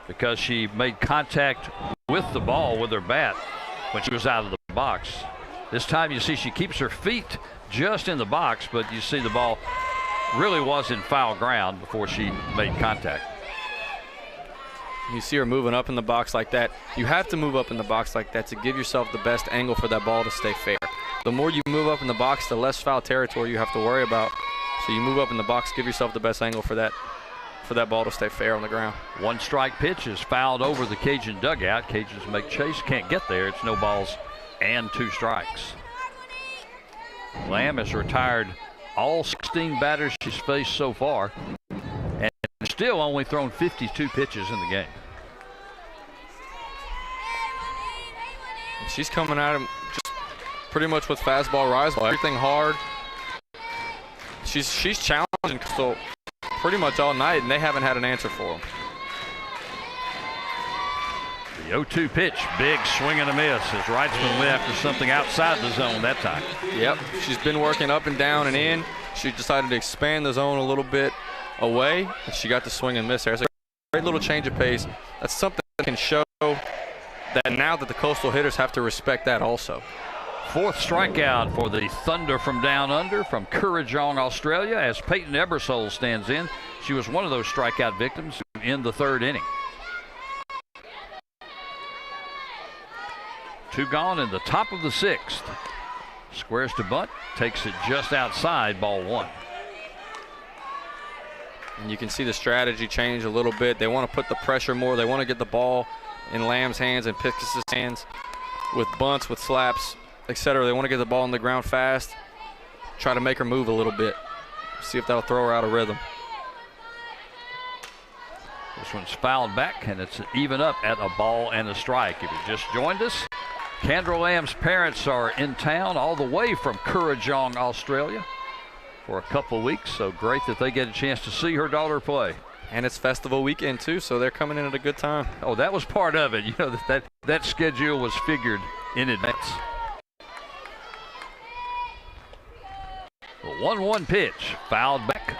because she made contact with the ball with her bat when she was out of the box. This time you see she keeps her feet just in the box, but you see the ball really was in foul ground before she made contact. You see her moving up in the box like that. You have to move up in the box like that to give yourself the best angle for that ball to stay fair. The more you move up in the box, the less foul territory you have to worry about. So you move up in the box, give yourself the best angle for that ball to stay fair on the ground. One strike pitch is fouled over the Cajun dugout. Cajuns make chase, can't get there. It's no balls and 2 strikes. Lamb has retired all 16 batters she's faced so far and still only thrown 52 pitches in the game. She's coming at him just pretty much with fastball, rise ball, everything hard. She's challenging so pretty much all night, and they haven't had an answer for him. The 0-2 pitch, big swing and a miss as Reitzman went after something outside the zone that time. Yep, she's been working up and down and in. She decided to expand the zone a little bit away, and she got the swing and miss there. It's a great little change of pace. That's something that can show that now that the Coastal hitters have to respect that also. 4th strikeout for the Thunder from down under from Kurrajong, Australia, as Peyton Ebersole stands in. She was one of those strikeout victims in the 3rd inning. 2 gone in the top of the 6th. Squares to bunt, takes it just outside, ball 1. And you can see the strategy change a little bit. They want to put the pressure more. They want to get the ball in Lamb's hands and Piscos' hands with bunts, with slaps, etc. They want to get the ball on the ground fast, try to make her move a little bit, see if that'll throw her out of rhythm. This one's fouled back, and it's even up at a ball and a strike. If you just joined us, Kendra Lamb's parents are in town all the way from Kurrajong, Australia for a couple weeks, so great that they get a chance to see her daughter play. And it's festival weekend too, so they're coming in at a good time. Oh, that was part of it. You know, that schedule was figured in advance. The 1-1 pitch, fouled back.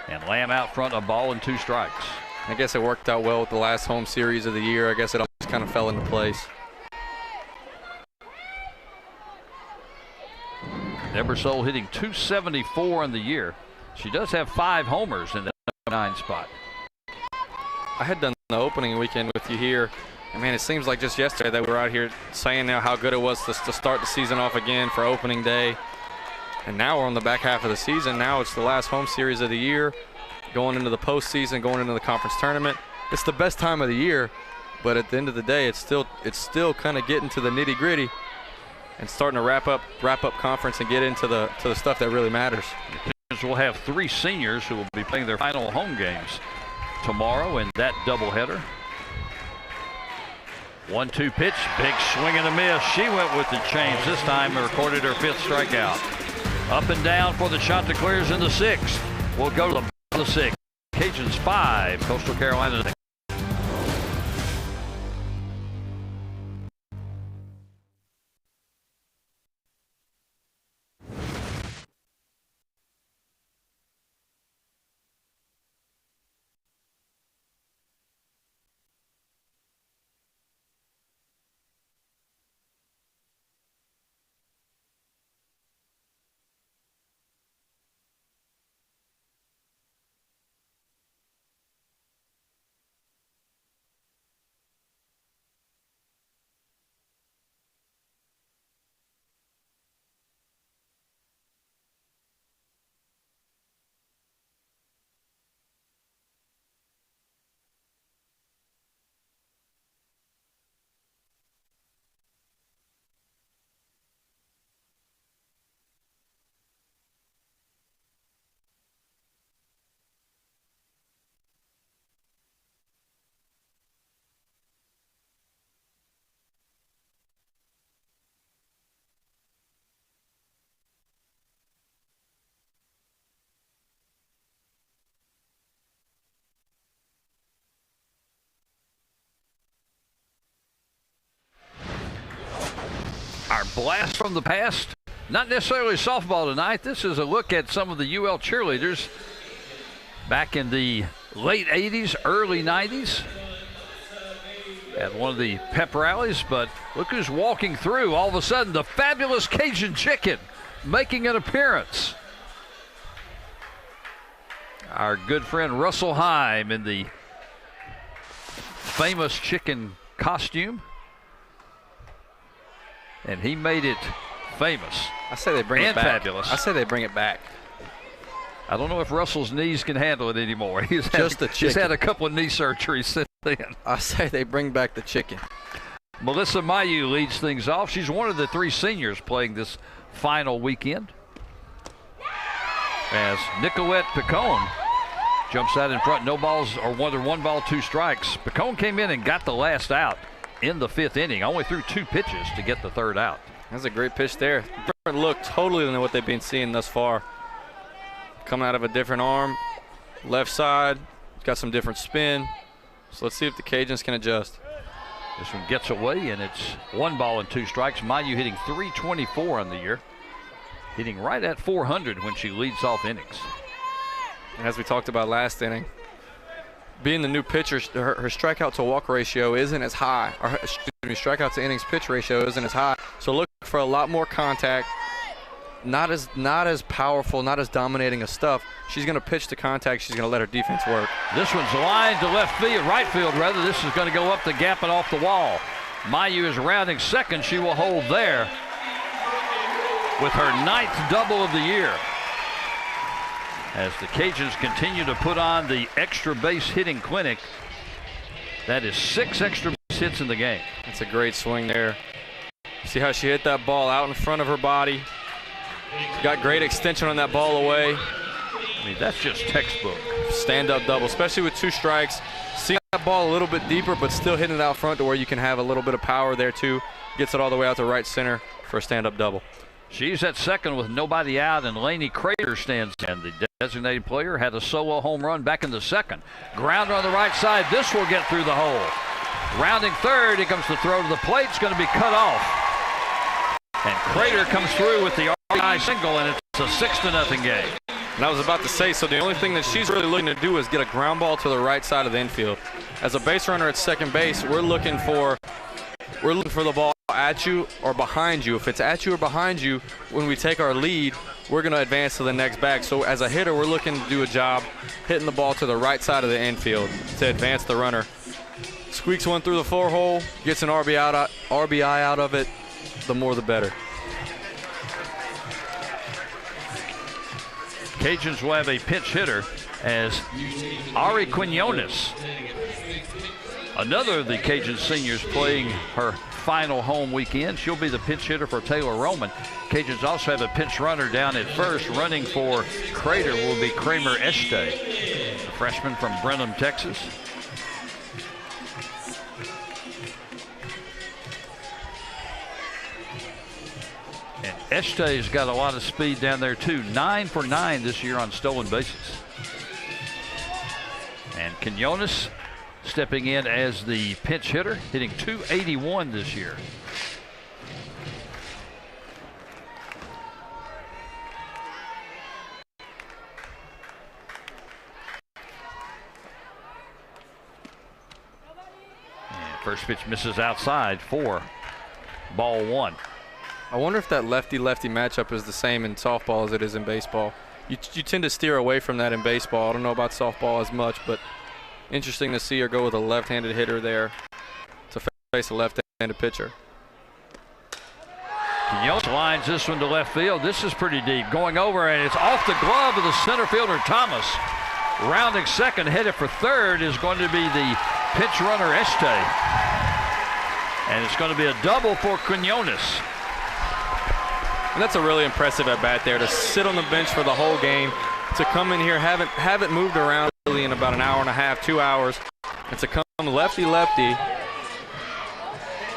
And Lamb out front, a ball and 2 strikes. I guess it worked out well with the last home series of the year. I guess it all just kind of fell into place. Ebersole hitting .274 in the year. She does have 5 homers in the 9 spot. I had done the opening weekend with you here. And man, it seems like just yesterday that we were out here saying now how good it was to start the season off again for opening day. And now we're on the back half of the season. Now it's the last home series of the year, going into the postseason, going into the conference tournament. It's the best time of the year, but at the end of the day, it's still kind of getting to the nitty gritty and starting to wrap up conference and get into the stuff that really matters. We'll have 3 seniors who will be playing their final home games tomorrow in that doubleheader. 1-2 pitch, big swing and a miss. She went with the change this time and recorded her 5th strikeout. Up and down for the shot that clears in the 6th. We'll go to the 6th. Cajuns 5, Coastal Carolina 6. blast from the past. Not necessarily softball tonight. This is a look at some of the UL cheerleaders back in the late 80s, early 90s. At one of the pep rallies, but look who's walking through. All of a sudden, the fabulous Cajun Chicken making an appearance. Our good friend Russell Heim in the famous chicken costume. And he made it famous. I say they bring it back. Fabulous. I say they bring it back. I don't know if Russell's knees can handle it anymore. He's had a couple of knee surgeries since then. I say they bring back the chicken. Melissa Mayu leads things off. She's one of the 3 seniors playing this final weekend. As Nicolette Picone jumps out in front. No balls, or 1 ball, 2 strikes. Picone came in and got the last out in the 5th inning. Only threw 2 pitches to get the 3rd out. That's a great pitch there. Different look totally than what they've been seeing thus far. Coming out of a different arm, left side, got some different spin. So let's see if the Cajuns can adjust. This one gets away, and it's 1 ball and 2 strikes. Mayu hitting .324 on the year, hitting right at 400 when she leads off innings. As we talked about last inning, being the new pitcher, her strikeout to walk ratio isn't as high. Or, excuse me, strikeout to innings pitch ratio isn't as high. So look for a lot more contact. Not as powerful, not as dominating of stuff. She's going to pitch to contact. She's going to let her defense work. This one's lined to right field rather. This is going to go up the gap and off the wall. Mayu is rounding second. She will hold there with her 9th double of the year. As the Cajuns continue to put on the extra base hitting clinic. That is 6 extra base hits in the game. That's a great swing there. See how she hit that ball out in front of her body. Got great extension on that ball away. I mean, that's just textbook. Stand-up double, especially with 2 strikes. See that ball a little bit deeper, but still hitting it out front to where you can have a little bit of power there too. Gets it all the way out to right center for a stand-up double. She's at second with nobody out, and Lainey Crater stands in. The designated player had a solo home run back in the 2nd. Grounder on the right side. This will get through the hole. Rounding third, here comes the throw to the plate. It's going to be cut off. And Crater comes through with the RBI single, and it's a 6-0 game. And I was about to say, so the only thing that she's really looking to do is get a ground ball to the right side of the infield. As a base runner at second base, we're looking for the ball at you or behind you. If it's at you or behind you, when we take our lead, we're going to advance to the next bag. So as a hitter, we're looking to do a job hitting the ball to the right side of the infield to advance the runner. Squeaks one through the 4-hole, gets an RBI out of it. The more the better. Cajuns will have a pinch hitter as Ari Quinones, another of the Cajun seniors playing her final home weekend. She'll be the pinch hitter for Taylor Roman. Cajuns also have a pinch runner down at first. Running for Crater will be Kramer Este, a freshman from Brenham, Texas. And Este's got a lot of speed down there too. 9 for 9 this year on stolen bases. And Quinones stepping in as the pinch hitter, hitting .281 this year. And first pitch misses outside for ball 1. I wonder if that lefty-lefty matchup is the same in softball as it is in baseball. You tend to steer away from that in baseball. I don't know about softball as much, but interesting to see her go with a left-handed hitter there to face a left-handed pitcher. Quinones lines this one to left field. This is pretty deep. Going over, and it's off the glove of the center fielder, Thomas. Rounding second, headed for third is going to be the pinch runner, Este. And it's going to be a double for Quinones. And that's a really impressive at-bat there, to sit on the bench for the whole game, to come in here, haven't moved around really in about an hour and a half, 2 hours, and to come lefty-lefty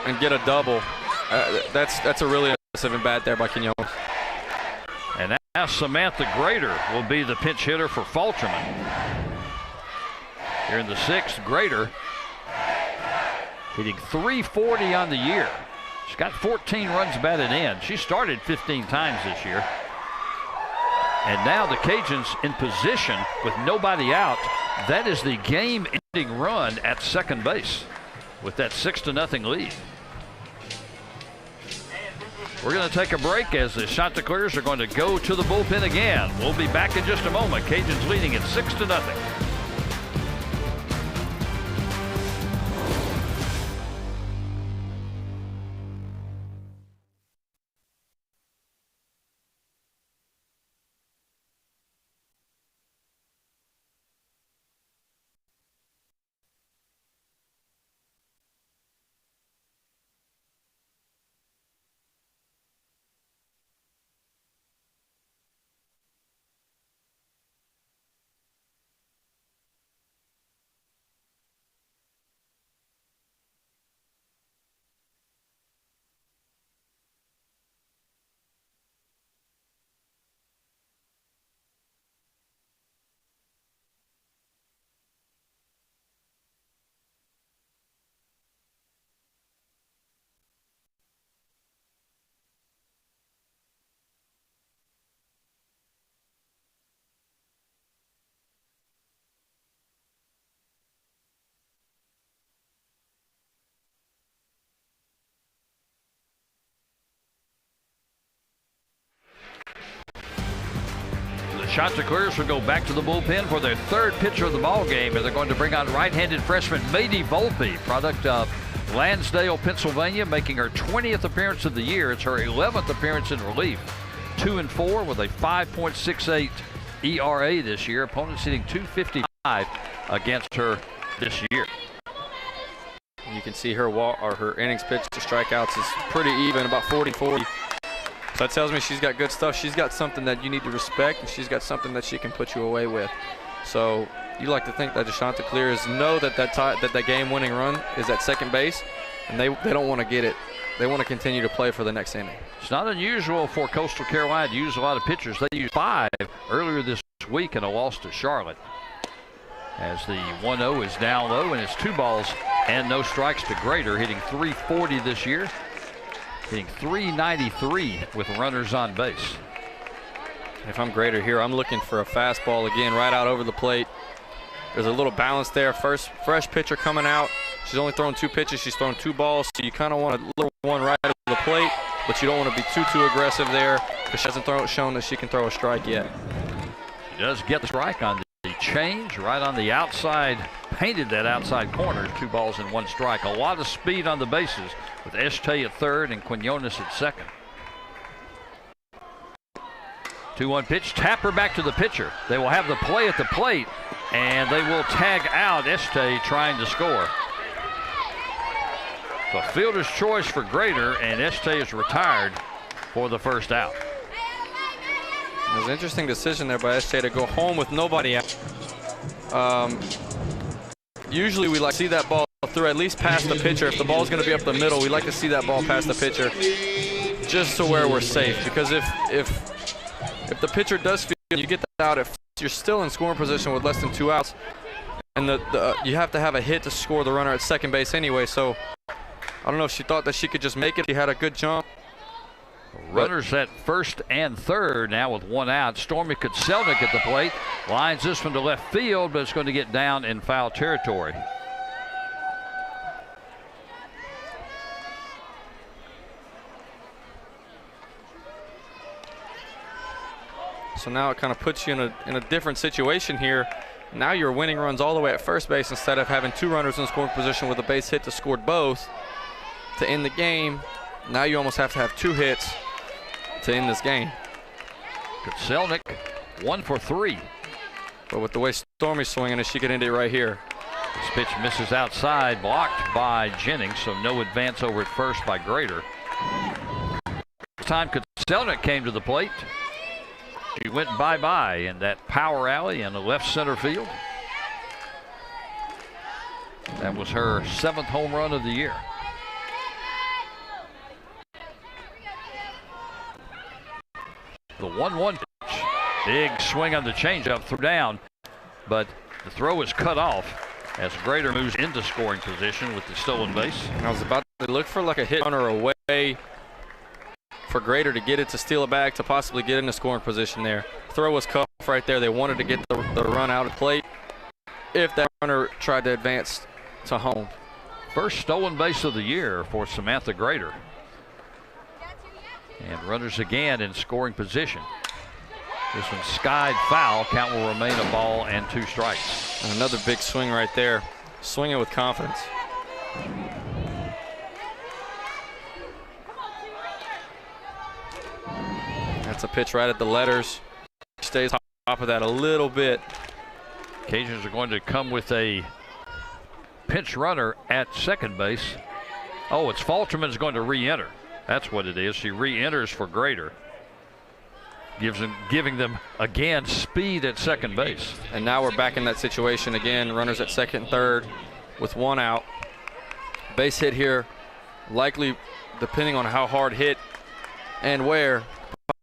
and get a double. That's a really impressive at-bat there by Quinones. And now Samantha Grader will be the pinch hitter for Falterman. Here in the 6th, Grader hitting .340 on the year. She's got 14 runs batted in. She started 15 times this year. And now the Cajuns in position with nobody out. That is the game-ending run at second base with that 6-0 lead. We're going to take a break as the Chanticleers are going to go to the bullpen again. We'll be back in just a moment. Cajuns leading at 6-0. Chanticleers will go back to the bullpen for their third pitcher of the ball game, and they're going to bring on right-handed freshman Mady Volpe, product of Lansdale, Pennsylvania, making her 20th appearance of the year. It's her 11th appearance in relief. 2-4 with a 5.68 ERA this year. Opponents hitting .255 against her this year. You can see her her innings pitched to strikeouts is pretty even, about 40-40. So that tells me she's got good stuff. She's got something that you need to respect, and she's got something that she can put you away with. So you like to think that the Chanticleers know that that game-winning run is at second base, and they don't want to get it. They want to continue to play for the next inning. It's not unusual for Coastal Carolina to use a lot of pitchers. They used 5 earlier this week in a loss to Charlotte. As the 1-0 is down low, and it's 2 balls and no strikes to Grader, hitting .340 this year. Hitting .393 with runners on base. If I'm Grader here, I'm looking for a fastball again right out over the plate. There's a little balance there. First fresh pitcher coming out. She's only thrown 2 pitches. She's thrown 2 balls. So you kind of want a little one right over the plate, but you don't want to be too aggressive there because she hasn't shown that she can throw a strike yet. She does get the strike on the change right on the outside. Painted that outside corner. 2 balls and 1 strike. A lot of speed on the bases with Este at third and Quinones at second. 2-1 pitch. Tapper back to the pitcher. They will have the play at the plate, and they will tag out Este trying to score. So fielder's choice for Grader, and Este is retired for the first out. It was an interesting decision there by Este to go home with nobody out. Usually we like to see that ball through at least past the pitcher. If the ball's going to be up the middle, we like to see that ball past the pitcher just to where we're safe. Because if the pitcher does feel you get that out, if you're still in scoring position with less than 2 outs, and you have to have a hit to score the runner at second base anyway. So I don't know if she thought that she could just make it. She had a good jump. Runners at first and third now with 1 out. Stormy Kutselnik at the plate. Lines this one to left field, but it's going to get down in foul territory. So now it kind of puts you in a different situation here. Now you're winning runs all the way at first base instead of having 2 runners in scoring position with a base hit to score both to end the game. Now you almost have to have 2 hits to end this game. Kutselnik 1 for 3. But with the way Stormy's swinging it, she could end it right here. This pitch misses outside, blocked by Jennings, so no advance over at first by Grader. This time Kutselnik came to the plate. She went bye-bye in that power alley in the left center field. That was her 7th home run of the year. The 1-1 pitch. Big swing on the changeup, threw down, but the throw is cut off as Grader moves into scoring position with the stolen base. I was about They look for like a hit runner away for Grader to get it, to steal it back, to possibly get in a scoring position there. Throw was cut off right there. They wanted to get the run out of plate if that runner tried to advance to home. First stolen base of the year for Samantha Grader. And runners again in scoring position. This one skied foul. Count will remain a ball and 2 strikes. And another big swing right there. Swinging with confidence. That's a pitch right at the letters. Stays top of that a little bit. Cajuns are going to come with a pinch runner at second base. Oh, it's Falterman's going to re-enter. That's what it is. She re-enters for Grader. Giving them, again, speed at second base. And now we're back in that situation again. Runners at second and third with 1 out. Base hit here, likely, depending on how hard hit and where,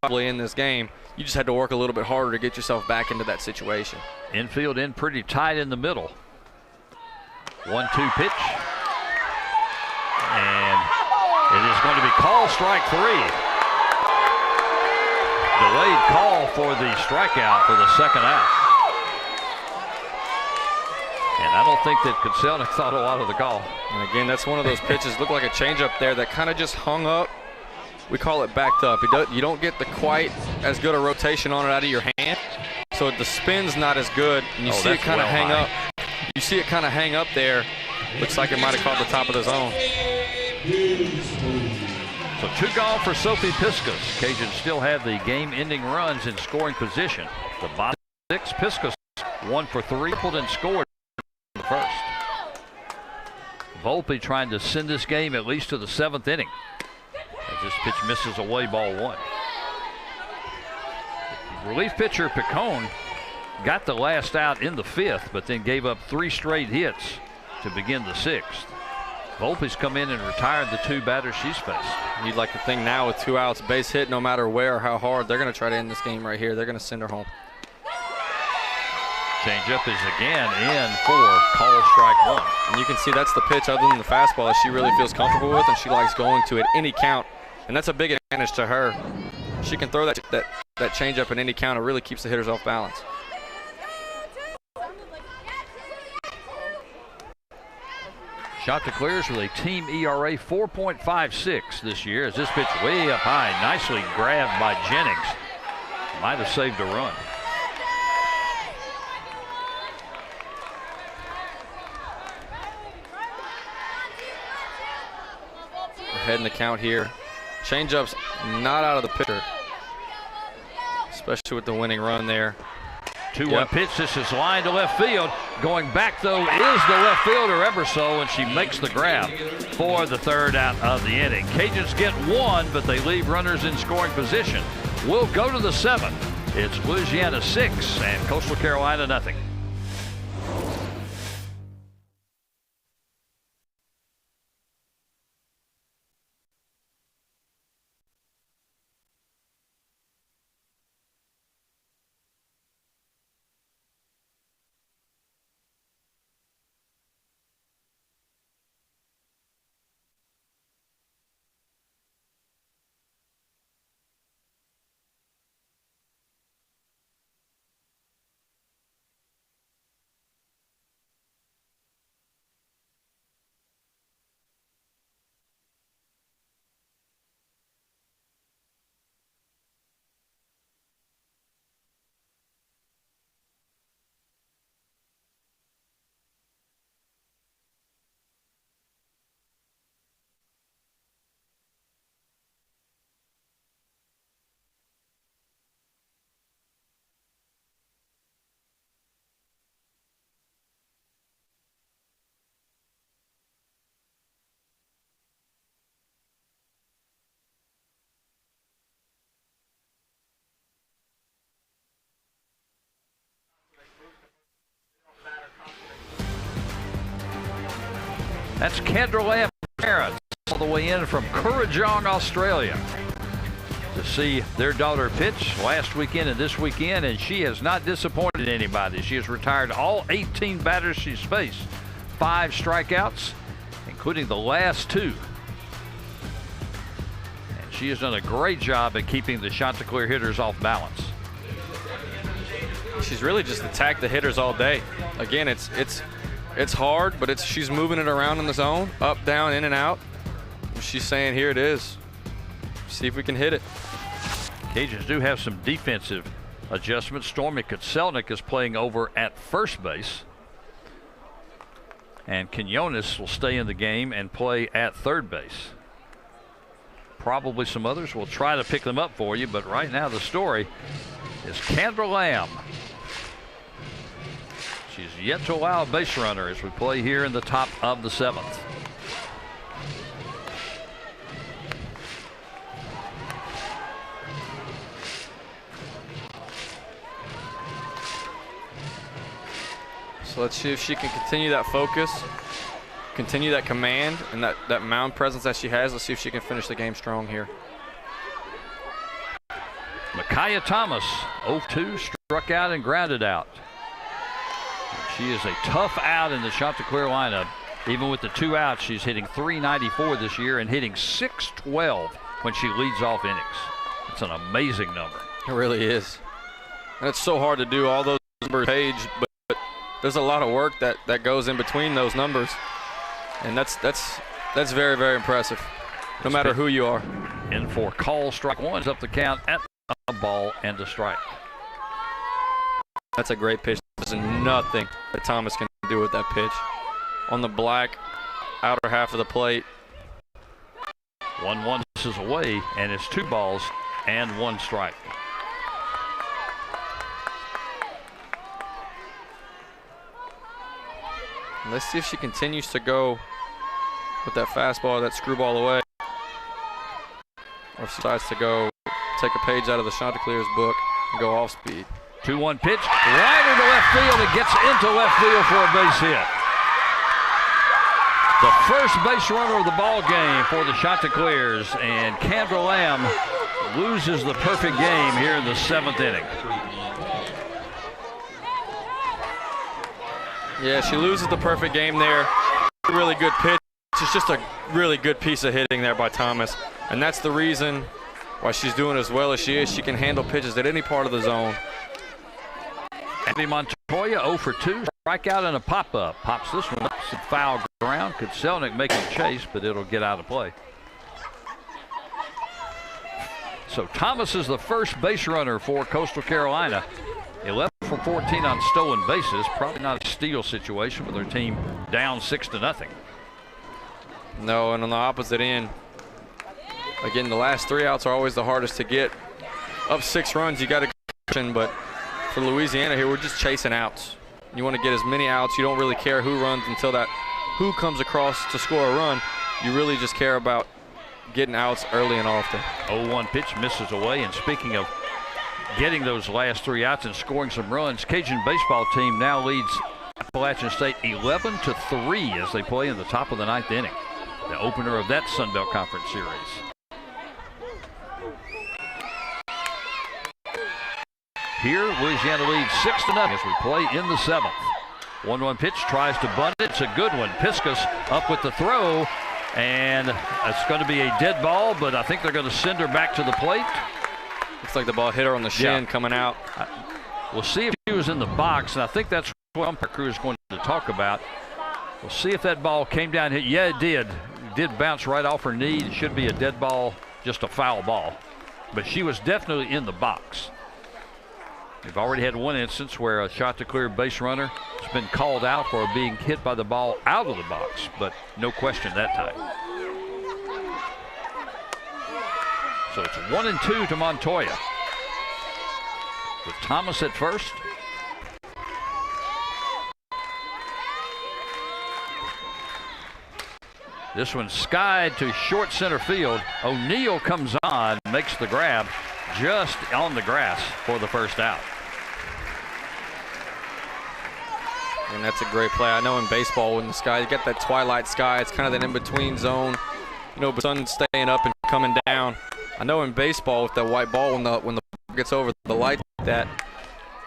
probably in this game. You just had to work a little bit harder to get yourself back into that situation. Infield in pretty tight in the middle. 1-2 pitch. And it is going to be called strike 3. Delayed call for the strikeout for the second out. And I don't think that Conselnik thought a lot of the call. And again, that's one of those pitches, looked like a changeup there that kind of just hung up. We call it backed up. You don't get the quite as good a rotation on it out of your hand. So the spin's not as good. And you see it kind of hang up. You see it kind of hang up there. Looks like it might have caught the top of the zone. So 2 gone for Sophie Piskus. Cajuns still have the game-ending runs in scoring position. The bottom 6, Piskus 1 for 3, tripled and scored in the first. Volpe trying to send this game at least to the 7th inning. As this pitch misses away, ball 1. Relief pitcher Picone got the last out in the 5th, but then gave up 3 straight hits to begin the 6th. Volpe's come in and retired the 2 batters she's faced. You'd like to think now with 2 outs, base hit, no matter where or how hard, they're going to try to end this game right here. They're going to send her home. Changeup is again in for call strike 1. And you can see that's the pitch other than the fastball that she really feels comfortable with, and she likes going to at any count. And that's a big advantage to her. She can throw that changeup at any count. It really keeps the hitters off balance. Shot to clears with a team ERA 4.56 this year as this pitch way up high. Nicely grabbed by Jennings. Might have saved a run. Ahead in the count here. Changeup's not out of the pitcher, especially with the winning run there. 2-1 pitch. This is lined to left field. Going back, though, is the left fielder Ebersole, and she makes the grab for the 3rd out of the inning. Cajuns get 1, but they leave runners in scoring position. We'll go to the 7th. It's Louisiana 6 and Coastal Carolina nothing. That's Kendra Lamb parents all the way in from Kurrajong, Australia to see their daughter pitch last weekend and this weekend, and she has not disappointed anybody. She has retired all 18 batters she's faced, 5 strikeouts, including the last 2 She has done a great job at keeping the Chanticleer hitters off balance. She's really just attacked the hitters all day. Again, it's hard, but she's moving it around in the zone, up, down, in and out. She's saying, here it is. See if we can hit it. Cajuns do have some defensive adjustments. Stormy Kutselnik is playing over at first base. And Quinones will stay in the game and play at third base. Probably some others will try to pick them up for you, but right now the story is Kendra Lamb. She's yet to allow a base runner as we play here in the top of the 7th. So let's see if she can continue that focus, continue that command, and that mound presence that she has. Let's see if she can finish the game strong here. Micaiah Thomas, 0-2, struck out and grounded out. She is a tough out in the Chanticleer lineup. Even with the 2 outs, she's hitting .394 this year and hitting .612 when she leads off innings. It's an amazing number. It really is. And it's so hard to do all those numbers page, but there's a lot of work that goes in between those numbers. And that's very, very impressive, no matter who you are. In for call, strike one, is up the count at a ball and a strike. That's a great pitch. There's nothing that Thomas can do with that pitch. On the black outer half of the plate. 1-1 is away, and it's 2 balls and 1 strike. Let's see if she continues to go with that fastball, that screwball away. Or if she decides to go take a page out of the Chanticleer's book and go off speed. 2-1 pitch, right into left field. It gets into left field for a base hit. The first base runner of the ball game for the Chanticleers, and Kendra Lamb loses the perfect game here in the 7th inning. Yeah, she loses the perfect game there. Really good pitch. It's just a really good piece of hitting there by Thomas. And that's the reason why she's doing as well as she is. She can handle pitches at any part of the zone. Abby Montoya 0-2, strikeout and a pop-up. Pops this one up, some foul ground. Kutselnik making a chase, but it'll get out of play. So Thomas is the first base runner for Coastal Carolina. 11 for 14 on stolen bases. Probably not a steal situation with their team down 6-0. No, and on the opposite end, again, the last 3 outs are always the hardest to get. Up 6 runs, you got to, but for Louisiana here, we're just chasing outs. You want to get as many outs. You don't really care who runs until that who comes across to score a run. You really just care about getting outs early and often. 0-1 pitch misses away. And speaking of getting those last 3 outs and scoring some runs, Cajun baseball team now leads Appalachian State 11-3 as they play in the top of the 9th inning, the opener of that Sun Belt Conference series. Here, Louisiana leads 6-0 as we play in the 7th. 1-1 pitch, tries to bunt it. It's a good one. Piskus up with the throw, and it's going to be a dead ball, but I think they're going to send her back to the plate. Looks like the ball hit her on the shin coming out. We'll see if she was in the box, and I think that's what umpire crew is going to talk about. We'll see if that ball came down here. Yeah, it did. It did bounce right off her knee. It should be a dead ball, just a foul ball. But she was definitely in the box. We've already had one instance where a Chanticleer base runner has been called out for being hit by the ball out of the box, but no question that time. So it's 1-2 to Montoya, with Thomas at first. This one skied to short center field. O'Neal comes on, makes the grab just on the grass for the first out. And that's a great play. I know in baseball, when the sky, you get that twilight sky, it's kind of that in-between zone, you know, but sun staying up and coming down. I know in baseball with that white ball, when the ball gets over the light like that,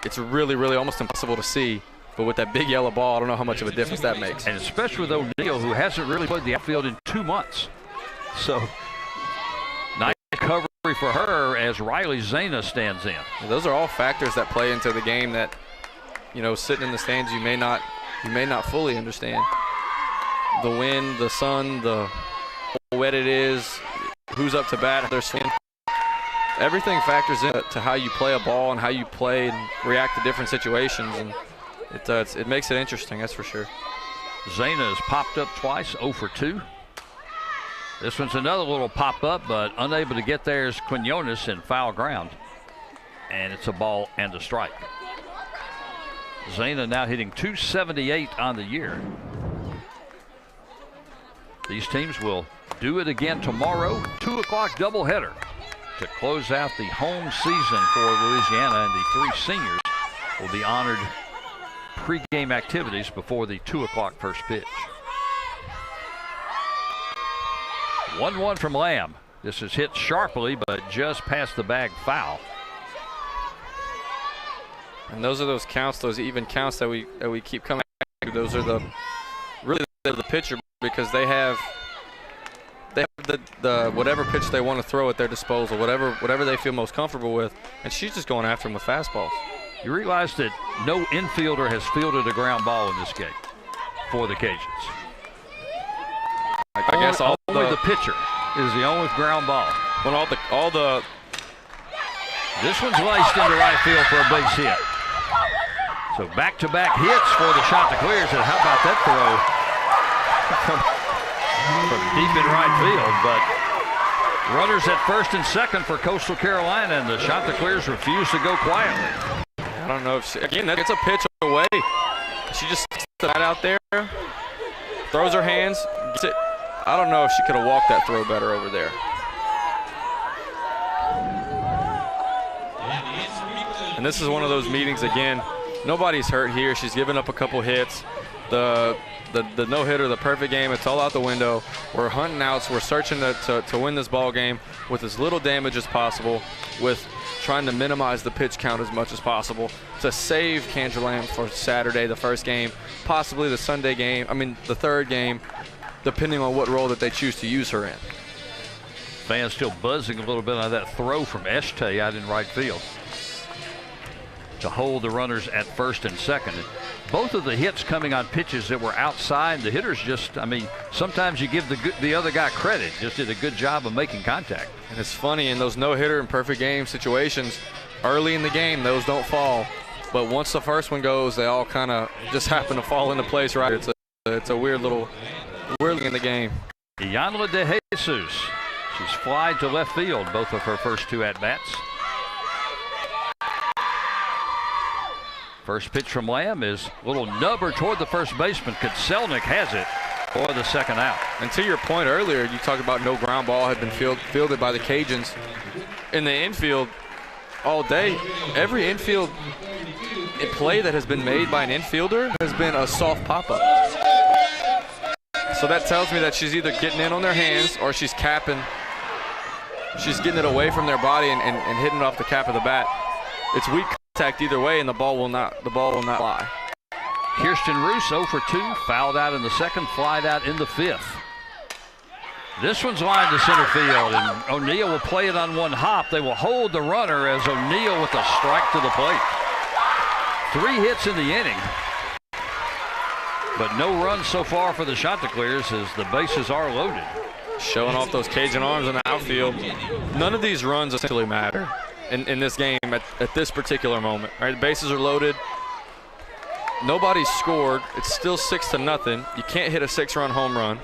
it's really, really almost impossible to see. But with that big yellow ball, I don't know how much of a difference that makes. And especially with O'Neal, who hasn't really played the outfield in 2 months. So nice for her as Riley Zana stands in. Those are all factors that play into the game that, you know, sitting in the stands you may not fully understand. The wind, the sun, how wet it is, who's up to bat, their swing. Everything factors into how you play a ball and how you play and react to different situations, and it makes it interesting, that's for sure. Zana has popped up twice, 0 for 2. This one's another little pop-up, but unable to get there is Quinones in foul ground. And it's a ball and a strike. Zana now hitting .278 on the year. These teams will do it again tomorrow, 2 o'clock doubleheader to close out the home season for Louisiana, and the 3 seniors will be honored pre-game activities before the 2 o'clock first pitch. 1-1 from Lamb. This is hit sharply, but just past the bag, foul. And those are those counts, those even counts that we keep coming back to. Those are the pitcher, because they have the whatever pitch they want to throw at their disposal, whatever they feel most comfortable with, and she's just going after them with fastballs. You realize that no infielder has fielded a ground ball in this game for the Cajuns. I guess only the pitcher is the only ground ball. When all the This one's laced into right field for a base hit. So back-to-back hits for the shot to clears, and how about that throw from deep in right field? But runners at first and second for Coastal Carolina, and the shot to clears refuse to go quietly. I don't know if it's a pitch away. She just sticks that out there, throws her hands, gets it. I don't know if she could have walked that throw better over there. And this is one of those meetings again. Nobody's hurt here. She's given up a couple hits. The no-hitter, the perfect game, it's all out the window. We're hunting outs. We're searching to win this ball game with as little damage as possible, with trying to minimize the pitch count as much as possible to save Kendra Lamb for Saturday, the first game, possibly the Sunday game, the third game, depending on what role that they choose to use her in. Fans still buzzing a little bit on that throw from Eshtay out in right field to hold the runners at first and second. Both of the hits coming on pitches that were outside. The hitters just, sometimes you give the other guy credit. Just did a good job of making contact. And it's funny, in those no-hitter and perfect game situations, early in the game, those don't fall. But once the first one goes, they all kind of just happen to fall into place right. It's a weird little in the game. Yanla De Jesus. She's flied to left field both of her first 2 at-bats. First pitch from Lamb is a little nubber toward the first baseman. Kotselnik has it for the second out. And to your point earlier, you talked about no ground ball had been fielded by the Cajuns. In the infield all day, every infield play that has been made by an infielder has been a soft pop-up. So that tells me that she's either getting in on their hands or she's capping. She's getting it away from their body and hitting it off the cap of the bat. It's weak contact either way, and the ball will not fly. Kirsten Roos 0 for 2, fouled out in the second, flied out in the fifth. This one's lined to center field, and O'Neal will play it on one hop. They will hold the runner as O'Neal with a strike to the plate. 3 hits in the inning, but no runs so far for the shot to clears as the bases are loaded. Showing off those Cajun arms in the outfield. None of these runs essentially matter in this game at this particular moment. Right, the bases are loaded. Nobody's scored. It's still 6-0. You can't hit a 6-run home run.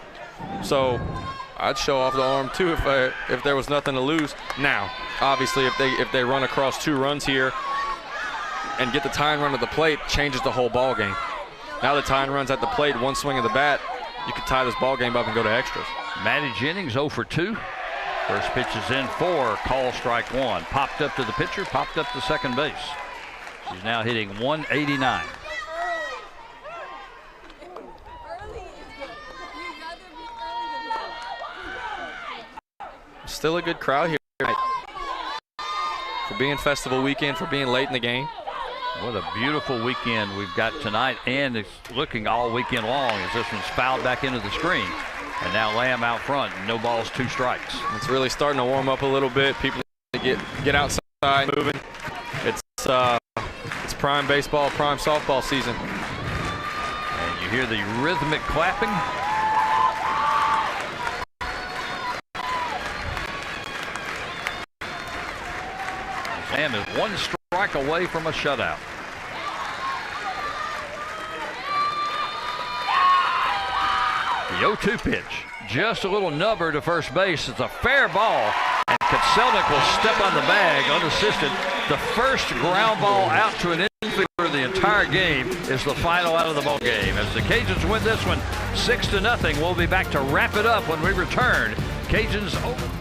So I'd show off the arm too if there was nothing to lose. Now, obviously, if they run across 2 runs here and get the tying run at the plate, changes the whole ball game. Now the tying run's at the plate, 1 swing of the bat, you could tie this ball game up and go to extras. Maddie Jennings 0 for 2. First pitch is in for call strike 1. Popped up to the pitcher, popped up to second base. She's now hitting .189. Still a good crowd here tonight. For being festival weekend, for being late in the game. What a beautiful weekend we've got tonight, and it's looking all weekend long as this one's fouled back into the screen. And now Lamb out front, no balls, 2 strikes. It's really starting to warm up a little bit. People get outside, moving. It's prime baseball, prime softball season. And you hear the rhythmic clapping. Sam is one strike away from a shutout. The 0-2 pitch, just a little nubber to first base. It's a fair ball, and Kotselnik will step on the bag unassisted. The first ground ball out to an infielder the entire game is the final out of the ball game. As the Cajuns win this one 6-0, we'll be back to wrap it up when we return. Cajuns over.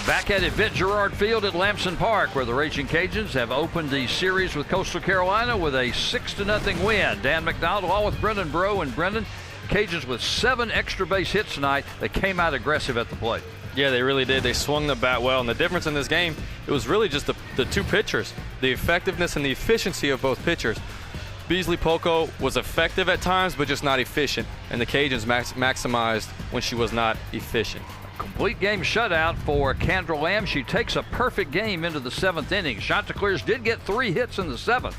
Back at Event Gerard Field at Lamson Park, where the Raging Cajuns have opened the series with Coastal Carolina with a 6-0 win. Dan McDonald along with Brendan Breaux, and Brendan, Cajuns with 7 extra base hits tonight. They came out aggressive at the plate. Yeah, they really did. They swung the bat well, and the difference in this game, it was really just the two pitchers, the effectiveness and the efficiency of both pitchers. Beasley Poco was effective at times, but just not efficient, and the Cajuns maximized when she was not efficient. Complete game shutout for Kendra Lamb. She takes a perfect game into the 7th inning. Chanticleers did get 3 hits in the 7th,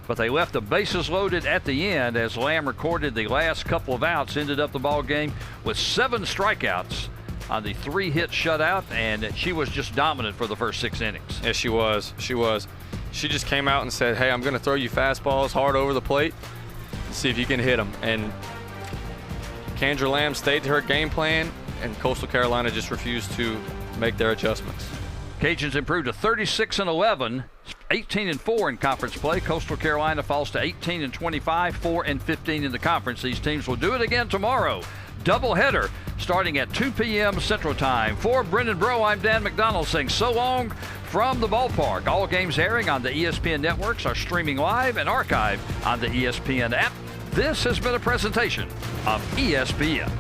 but they left the bases loaded at the end as Lamb recorded the last couple of outs, ended up the ball game with 7 strikeouts on the 3-hit shutout, and she was just dominant for the first 6 innings. Yeah, she was. She just came out and said, hey, I'm going to throw you fastballs hard over the plate, see if you can hit them. And Kendra Lamb stayed to her game plan, and Coastal Carolina just refused to make their adjustments. Cajuns improved to 36-11, 18-4 in conference play. Coastal Carolina falls to 18-25, 4-15 in the conference. These teams will do it again tomorrow. Doubleheader starting at 2 p.m. Central Time. For Brendan Breaux, I'm Dan McDonald saying so long from the ballpark. All games airing on the ESPN networks are streaming live and archived on the ESPN app. This has been a presentation of ESPN.